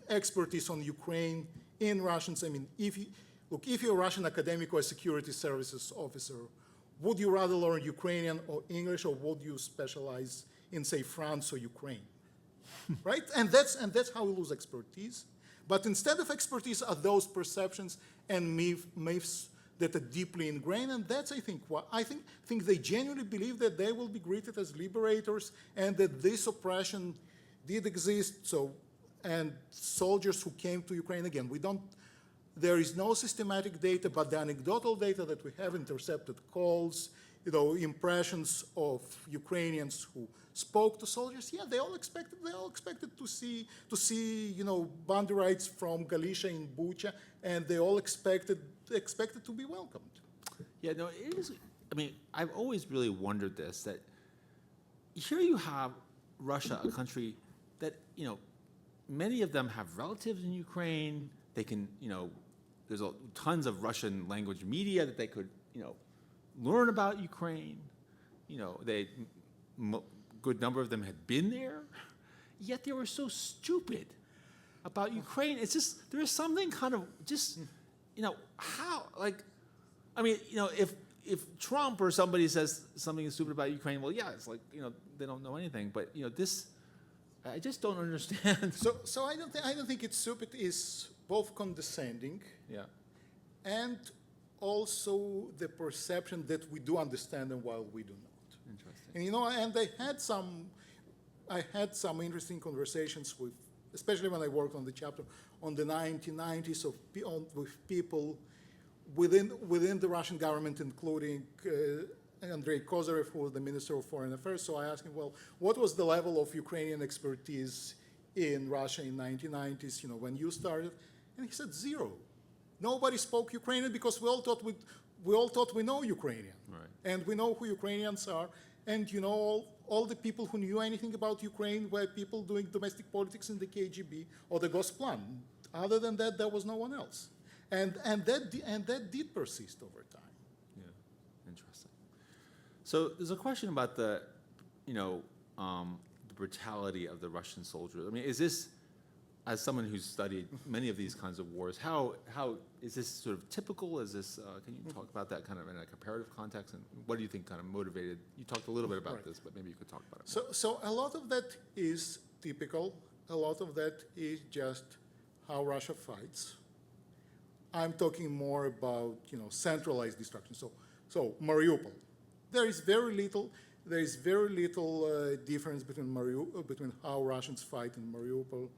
expertise on Ukraine in Russians. I mean, if you're a Russian academic or a security services officer, would you rather learn Ukrainian or English, or would you specialize in, say, France or Ukraine? Right? And that's how we lose expertise. But instead of expertise are those perceptions and myths that are deeply ingrained, and that's, I think, what I think they genuinely believe that they will be greeted as liberators, and that this oppression did exist. So, and soldiers who came to Ukraine, again, there is no systematic data, but the anecdotal data that we have, intercepted calls, impressions of Ukrainians who spoke to soldiers. Yeah, they all expected to see, banderites from Galicia in Bucha, and they all expected to be welcomed. Yeah, no, it is. I mean, I've always really wondered this, that here you have Russia, a country that, many of them have relatives in Ukraine. They can, there's tons of Russian language media that they could, learn about Ukraine. Good number of them had been there, yet they were so stupid about Ukraine. It's just, there's something kind of just, how, like, I mean, if Trump or somebody says something stupid about Ukraine, well, yeah, it's like, they don't know anything. But, this, I just don't understand. So I don't think it's stupid. It's both condescending, Yeah. and also the perception that we do understand them while we do not. Interesting. And I had some interesting conversations with, especially when I worked on the chapter on the 1990s with people within the Russian government, including Andrei Kozyrev, who was the Minister of Foreign Affairs. So I asked him, well, what was the level of Ukrainian expertise in Russia in 1990s, when you started? And he said 0. Nobody spoke Ukrainian because we all thought we know Ukrainian. Right. And we know who Ukrainians are. And all the people who knew anything about Ukraine were people doing domestic politics in the KGB or the Gosplan. Other than that, there was no one else. And that did persist over time. Yeah, interesting. So there's a question about the brutality of the Russian soldiers. I mean, is this, as someone who's studied many of these kinds of wars, how is this sort of typical? Is this, can you talk about that kind of in a comparative context? And what do you think kind of motivated? You talked a little bit about this, but maybe you could talk about it more. So a lot of that is typical. A lot of that is just how Russia fights. I'm talking more about, centralized destruction. So Mariupol, there is very little difference between how Russians fight in Mariupol,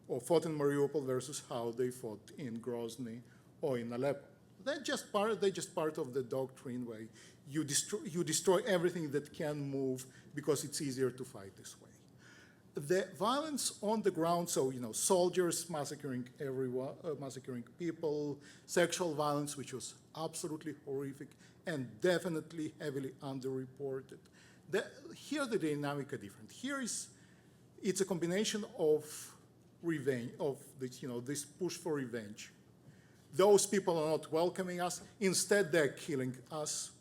or fought in Mariupol, versus how they fought in Grozny or in Aleppo. They're just part of the doctrine where you destroy everything that can move because it's easier to fight this way. The violence on the ground, so soldiers massacring everyone, massacring people, sexual violence, which was absolutely horrific and definitely heavily underreported. Here the dynamic are different. It's a combination of revenge, of this push for revenge. Those people are not welcoming us. Instead, they're killing us.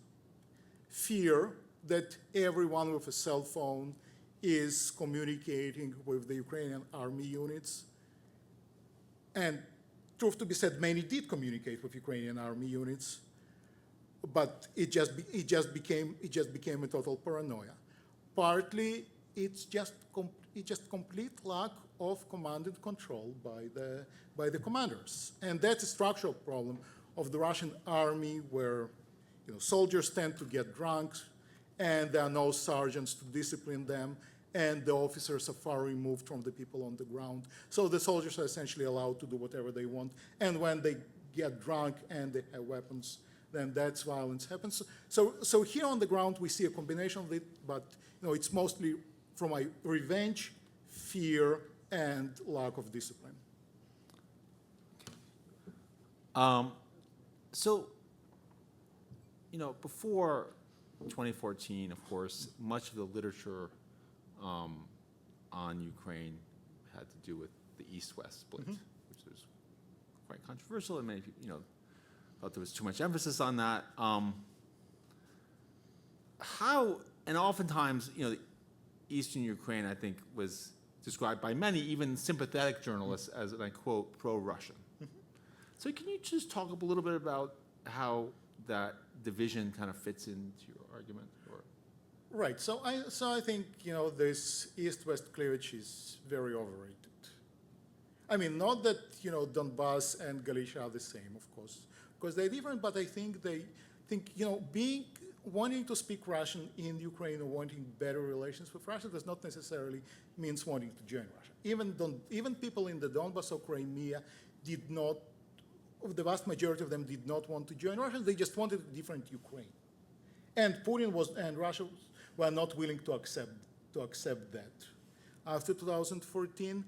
Fear that everyone with a cell phone is communicating with the Ukrainian army units. And truth to be said, many did communicate with Ukrainian army units, but it just became a total paranoia. Partly, it's just complete lack of command and control by the commanders, and that's a structural problem of the Russian army, where soldiers tend to get drunk, and there are no sergeants to discipline them, and the officers are far removed from the people on the ground. So the soldiers are essentially allowed to do whatever they want, and when they get drunk and they have weapons, then that's violence happens. So here on the ground we see a combination of it, but it's mostly from a revenge, fear, and lack of discipline. So, before 2014, of course, much of the literature on Ukraine had to do with the East-West split, which was quite controversial, and many people, thought there was too much emphasis on that. And oftentimes, the Eastern Ukraine, I think, was described by many, even sympathetic journalists, as, and I quote, pro-Russian. So can you just talk a little bit about how that division kind of fits into your argument? Or? Right. So I think this East-West cleavage is very overrated. I mean, not that Donbass and Galicia are the same, of course, because they're different, but I think they think, wanting to speak Russian in Ukraine or wanting better relations with Russia does not necessarily means wanting to join Russia. Even people in the Donbas or Crimea did not, the vast majority of them did not want to join Russia, they just wanted a different Ukraine. And Putin and Russia were not willing to accept that. After 2014,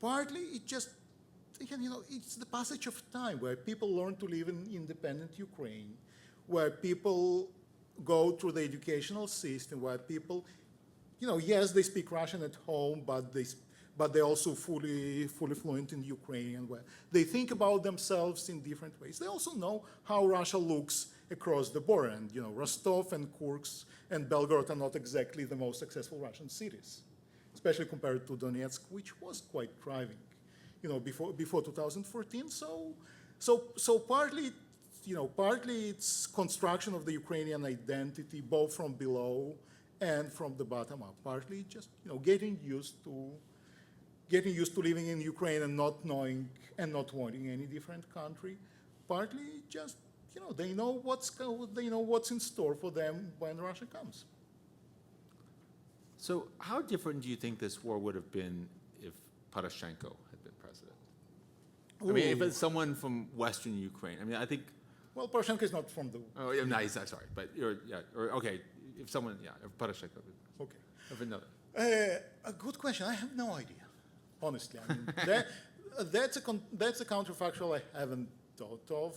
partly it just, it's the passage of time where people learn to live in independent Ukraine, where people go through the educational system, where people, yes, they speak Russian at home, but they're also fully fluent in Ukrainian, where they think about themselves in different ways. They also know how Russia looks across the border, and Rostov and Kursk and Belgorod are not exactly the most successful Russian cities, especially compared to Donetsk, which was quite thriving, before 2014. So partly, partly it's construction of the Ukrainian identity, both from below and from the bottom up. Partly just getting used to living in Ukraine and not knowing and not wanting any different country. Partly just they know what's in store for them when Russia comes. So how different do you think this war would have been if Poroshenko had been president? I mean, if it's someone from Western Ukraine. I mean, I think. Well, Poroshenko is not from the. Oh, yeah, no, he's not, sorry, but okay. If someone, if Poroshenko. Okay. If another. A good question. I have no idea, honestly. I mean, that's a counterfactual I haven't thought of.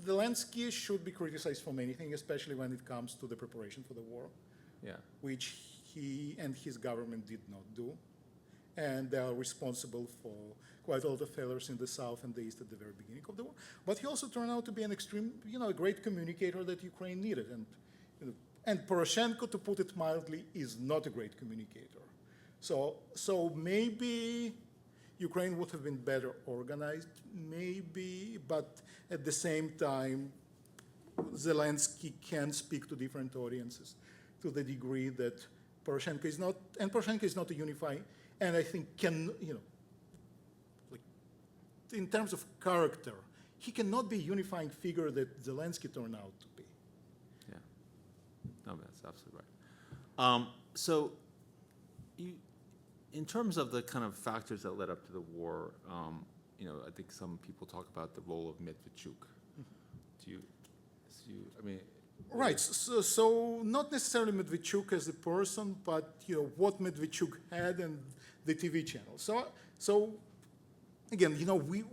Zelensky should be criticized for many things, especially when it comes to the preparation for the war, which he and his government did not do. And they are responsible for quite a lot of failures in the south and the east at the very beginning of the war. But he also turned out to be an extreme, a great communicator that Ukraine needed. And Poroshenko, to put it mildly, is not a great communicator. So maybe Ukraine would have been better organized, maybe, but at the same time, Zelensky can speak to different audiences to the degree that Poroshenko is not, and Poroshenko is not a unifying, and I think in terms of character, he cannot be a unifying figure that Zelensky turned out to be. Yeah, no, that's absolutely right. So in terms of the kind of factors that led up to the war, I think some people talk about the role of Medvedchuk. Right. So not necessarily Medvedchuk as a person, but what Medvedchuk had and the TV channel. So again,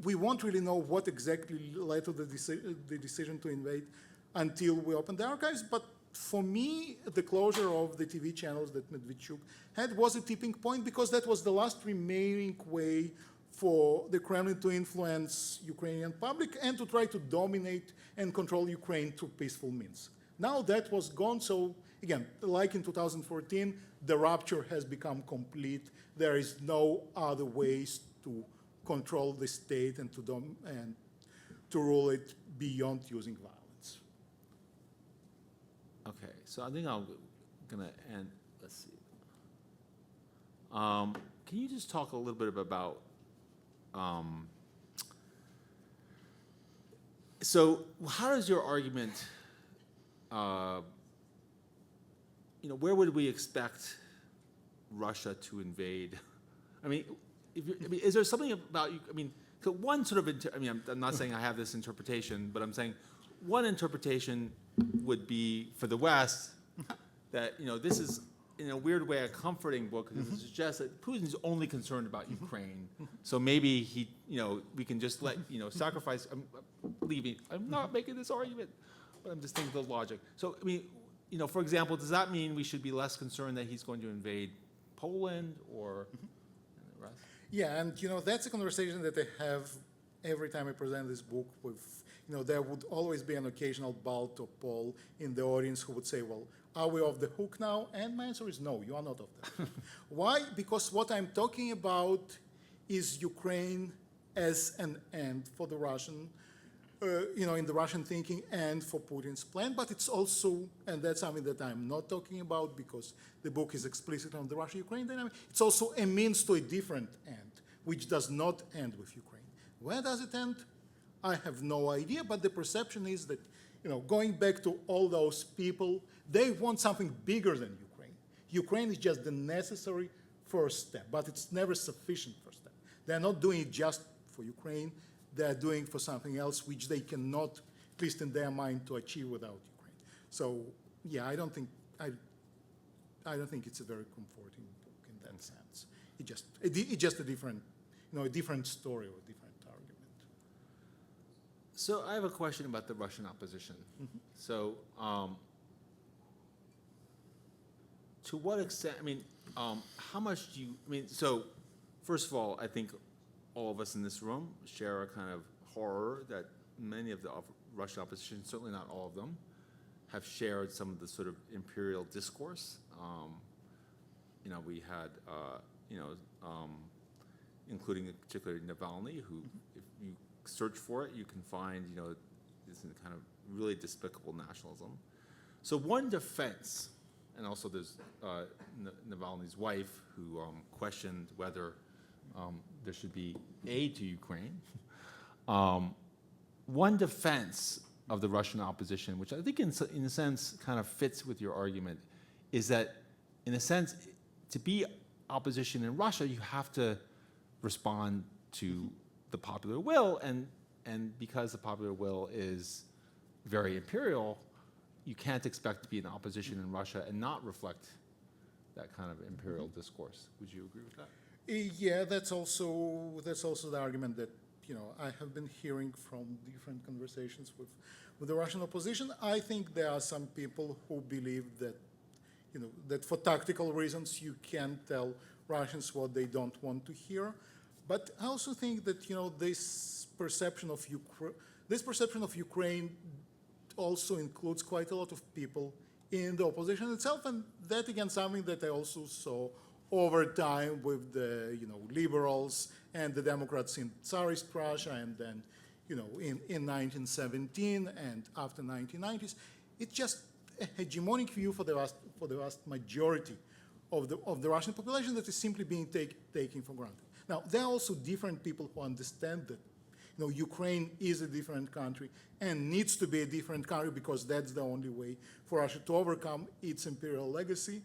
we won't really know what exactly led to the decision to invade until we open the archives. But for me, the closure of the TV channels that Medvedchuk had was a tipping point, because that was the last remaining way for the Kremlin to influence Ukrainian public and to try to dominate and control Ukraine through peaceful means. Now that was gone, so again, like in 2014, the rupture has become complete. There is no other ways to control the state and to rule it beyond using violence. Okay, so I think I'm gonna end. Let's see. Can you just talk a little bit about? So how does your argument? Where would we expect Russia to invade? I mean, is there something about you? I mean, so one sort of. I'm not saying I have this interpretation, but I'm saying one interpretation would be for the West that this is in a weird way a comforting book, because it suggests that Putin's only concerned about Ukraine. So maybe we can just let sacrifice. Believe me, I'm not making this argument, but I'm just thinking the logic. So I mean, for example, does that mean we should be less concerned that he's going to invade Poland or the rest? Yeah, and that's a conversation that I have every time I present this book with, there would always be an occasional Balt or Paul in the audience who would say, well, are we off the hook now? And my answer is no, you are not off the hook. Why? Because what I'm talking about is Ukraine as an end for the Russian, in the Russian thinking and for Putin's plan, but it's also, and that's something that I'm not talking about because the book is explicit on the Russia-Ukraine dynamic, it's also a means to a different end, which does not end with Ukraine. Where does it end? I have no idea, but the perception is that, going back to all those people, they want something bigger than Ukraine. Ukraine is just the necessary first step, but it's never sufficient first step. They're not doing it just for Ukraine. They're doing for something else which they cannot, at least in their mind, to achieve without Ukraine. So, yeah, I don't think it's a very comforting book in that sense. It's just a different, a different story or a different argument. So I have a question about the Russian opposition. Mm-hmm. So, to what extent, how much do you, so first of all, I think all of us in this room share a kind of horror that many of the Russian opposition, certainly not all of them, have shared some of the sort of imperial discourse. We had, including particularly Navalny, who, if you search for it, you can find, this kind of really despicable nationalism. So one defense, and also there's Navalny's wife, who questioned whether there should be aid to Ukraine. One defense of the Russian opposition, which I think in a sense kind of fits with your argument, is that in a sense, to be opposition in Russia, you have to respond to the popular will, and because the popular will is very imperial, you can't expect to be in opposition in Russia and not reflect that kind of imperial discourse. Would you agree with that? Yeah, that's also the argument that I have been hearing from different conversations with the Russian opposition. I think there are some people who believe that that for tactical reasons you can tell Russians what they don't want to hear. But I also think that this perception of Ukraine also includes quite a lot of people in the opposition itself, and that again something that I also saw over time with the liberals and the Democrats in Tsarist Russia, and then in 1917 and after 1990s. It's just a hegemonic view for the vast majority of the Russian population that is simply being taken for granted. Now, there are also different people who understand that Ukraine is a different country and needs to be a different country because that's the only way for Russia to overcome its imperial legacy.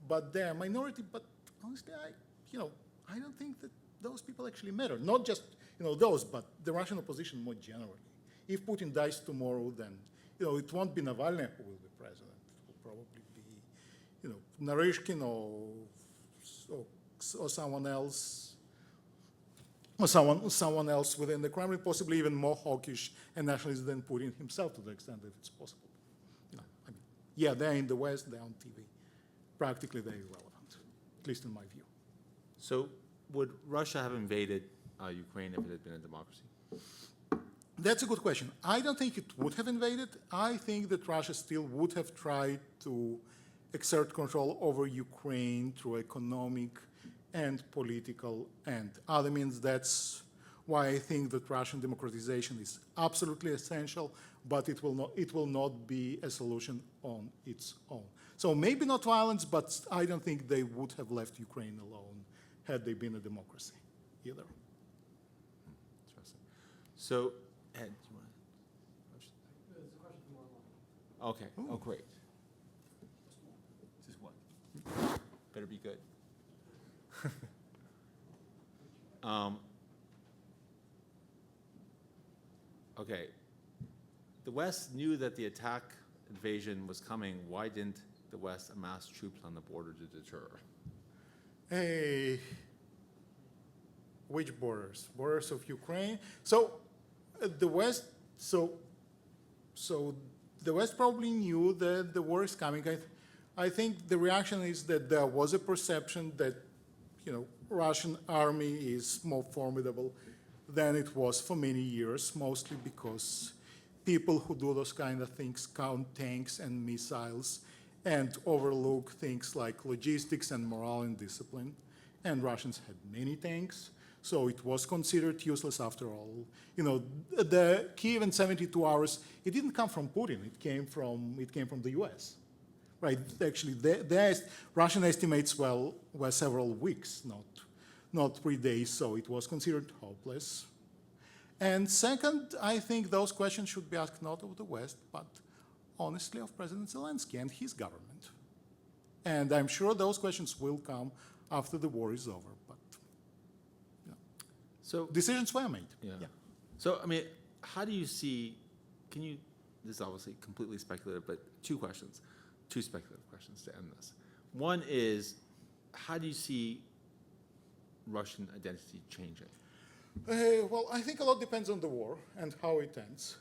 But they're a minority. But honestly, I don't think that those people actually matter. Not just those, but the Russian opposition more generally. If Putin dies tomorrow, then it won't be Navalny who will be president. It will probably be Naryshkin or someone else. Or someone else within the Kremlin, possibly even more hawkish and nationalist than Putin himself, to the extent that it's possible. Yeah, they're in the West, they're on TV. Practically, they're irrelevant, at least in my view. So would Russia have invaded Ukraine if it had been a democracy? That's a good question. I don't think it would have invaded. I think that Russia still would have tried to exert control over Ukraine through economic and political and other means. That's why I think that Russian democratization is absolutely essential, but it will not be a solution on its own. So maybe not violence, but I don't think they would have left Ukraine alone had they been a democracy either. Interesting. So, Ed, do you want to? There's a question from online. Okay. Ooh. Oh, great. This is what? Better be good. Okay. The West knew that the invasion was coming. Why didn't the West amass troops on the border to deter? Hey, which borders? Borders of Ukraine. So the West. So the West probably knew that the war is coming. I think the reaction is that there was a perception that Russian army is more formidable than it was for many years, mostly because people who do those kind of things count tanks and missiles and overlook things like logistics and morale and discipline. And Russians had many tanks, so it was considered useless after all. The Kiev in 72 hours, it didn't come from Putin, it came from the US. Right, actually, the Russian estimates were several weeks, not 3 days, so it was considered hopeless. And second, I think those questions should be asked not of the West, but honestly of President Zelensky and his government. And I'm sure those questions will come after the war is over, but So, decisions were made. yeah. So, I mean, how do you see, this is obviously completely speculative, but two speculative questions to end this. One is, how do you see Russian identity changing? Well, I think a lot depends on the war and how it ends.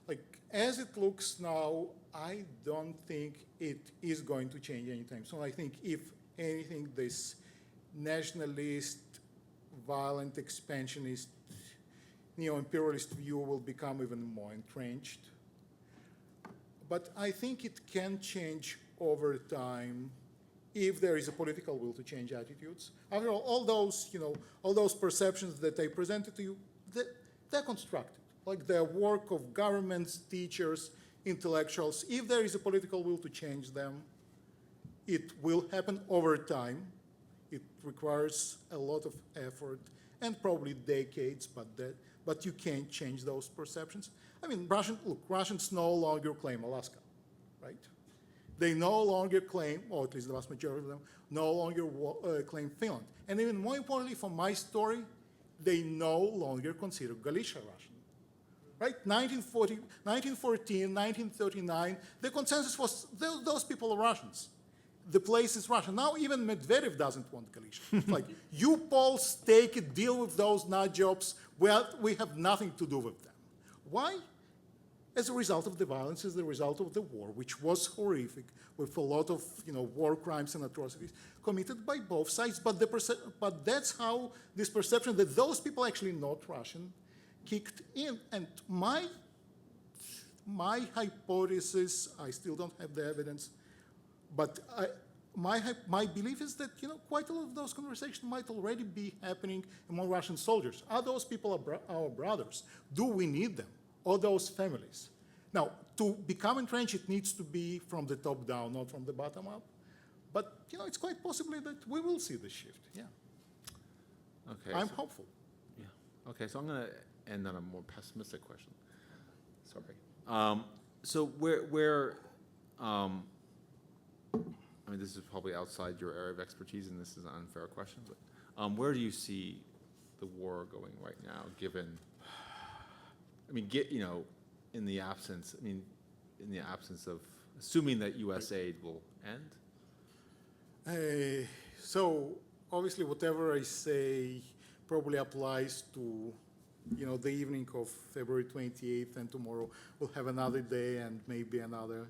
Like, as it looks now, I don't think it is going to change anytime soon. I think, if anything, this nationalist, violent, expansionist, neo-imperialist view will become even more entrenched. But I think it can change over time if there is a political will to change attitudes. After all those perceptions that I presented to you, they're constructed. Like the work of governments, teachers, intellectuals. If there is a political will to change them, it will happen over time. It requires a lot of effort and probably decades, but you can't change those perceptions. I mean, Russians no longer claim Alaska, right? They no longer claim, or at least the vast majority of them, no longer claim Finland. And even more importantly, for my story, they no longer consider Galicia Russian, right? 1914, 1939, the consensus was those people are Russians. The place is Russian. Now even Medvedev doesn't want Galicia. It's like, you Poles take it, deal with those nut jobs. Well, we have nothing to do with them. Why? As a result of the violence, as a result of the war, which was horrific, with a lot of war crimes and atrocities committed by both sides. But that's how this perception that those people actually not Russian kicked in. And my hypothesis, I still don't have the evidence, but my belief is that quite a lot of those conversations might already be happening among Russian soldiers. Are those people our brothers? Do we need them? Or those families? Now, to become entrenched, it needs to be from the top down, not from the bottom up. But it's quite possibly that we will see the shift. Yeah. Okay. I'm hopeful. Yeah. Okay, so I'm going to end on a more pessimistic question. Sorry. So where I mean, this is probably outside your area of expertise, and this is an unfair question, but where do you see the war going right now, given, I mean, in the absence of, assuming that U.S. aid will end? So obviously whatever I say probably applies to the evening of February 28th, and tomorrow we'll have another day and maybe another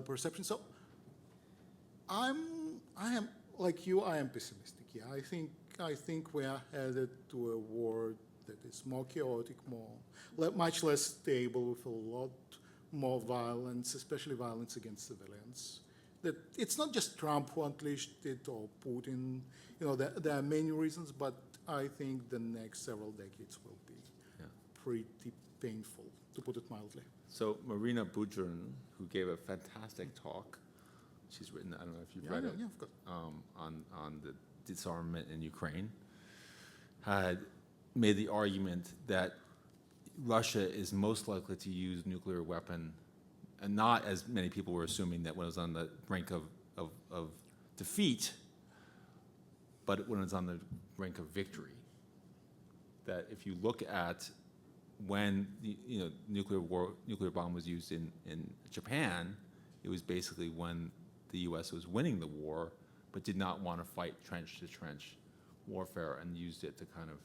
perception. So I am like you. I am pessimistic. Yeah, I think we are headed to a war that is more chaotic, much less stable, with a lot more violence, especially violence against civilians. That it's not just Trump who unleashed it or Putin. There are many reasons, but I think the next several decades will be pretty painful, to put it mildly. So Marina Budrin, who gave a fantastic talk, she's written, I don't know if you've read it, yeah, of course. On the disarmament in Ukraine, had made the argument that Russia is most likely to use nuclear weapon, and not as many people were assuming that when it was on the brink of defeat, but when it's on the brink of victory. That if you look at when the nuclear bomb was used in Japan, it was basically when the U.S. was winning the war, but did not want to fight trench-to-trench warfare, and used it to kind of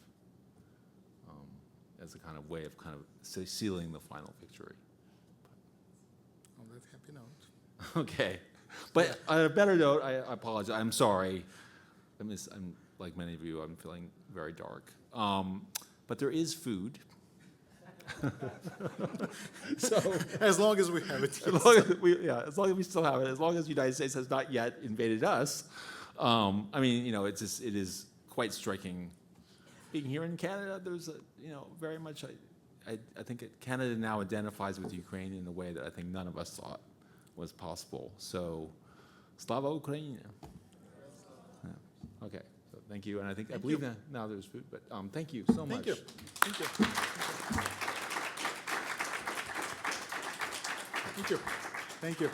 as a kind of way of kind of sealing the final victory. On that happy note. Okay, but on a better note, I apologize. I'm sorry. I'm like many of you. I'm feeling very dark. But there is food. So as long as we have it. As long as we still have it. As long as the United States has not yet invaded us. I mean, it is quite striking. Being here in Canada, there's very much. I think Canada now identifies with Ukraine in a way that I think none of us thought was possible. So, Slava Ukraini. Yeah. Okay. So thank Thank you, and I Thank believe you. that now there's food, but thank you so much. Thank you. Thank you. Thank you. Thank you.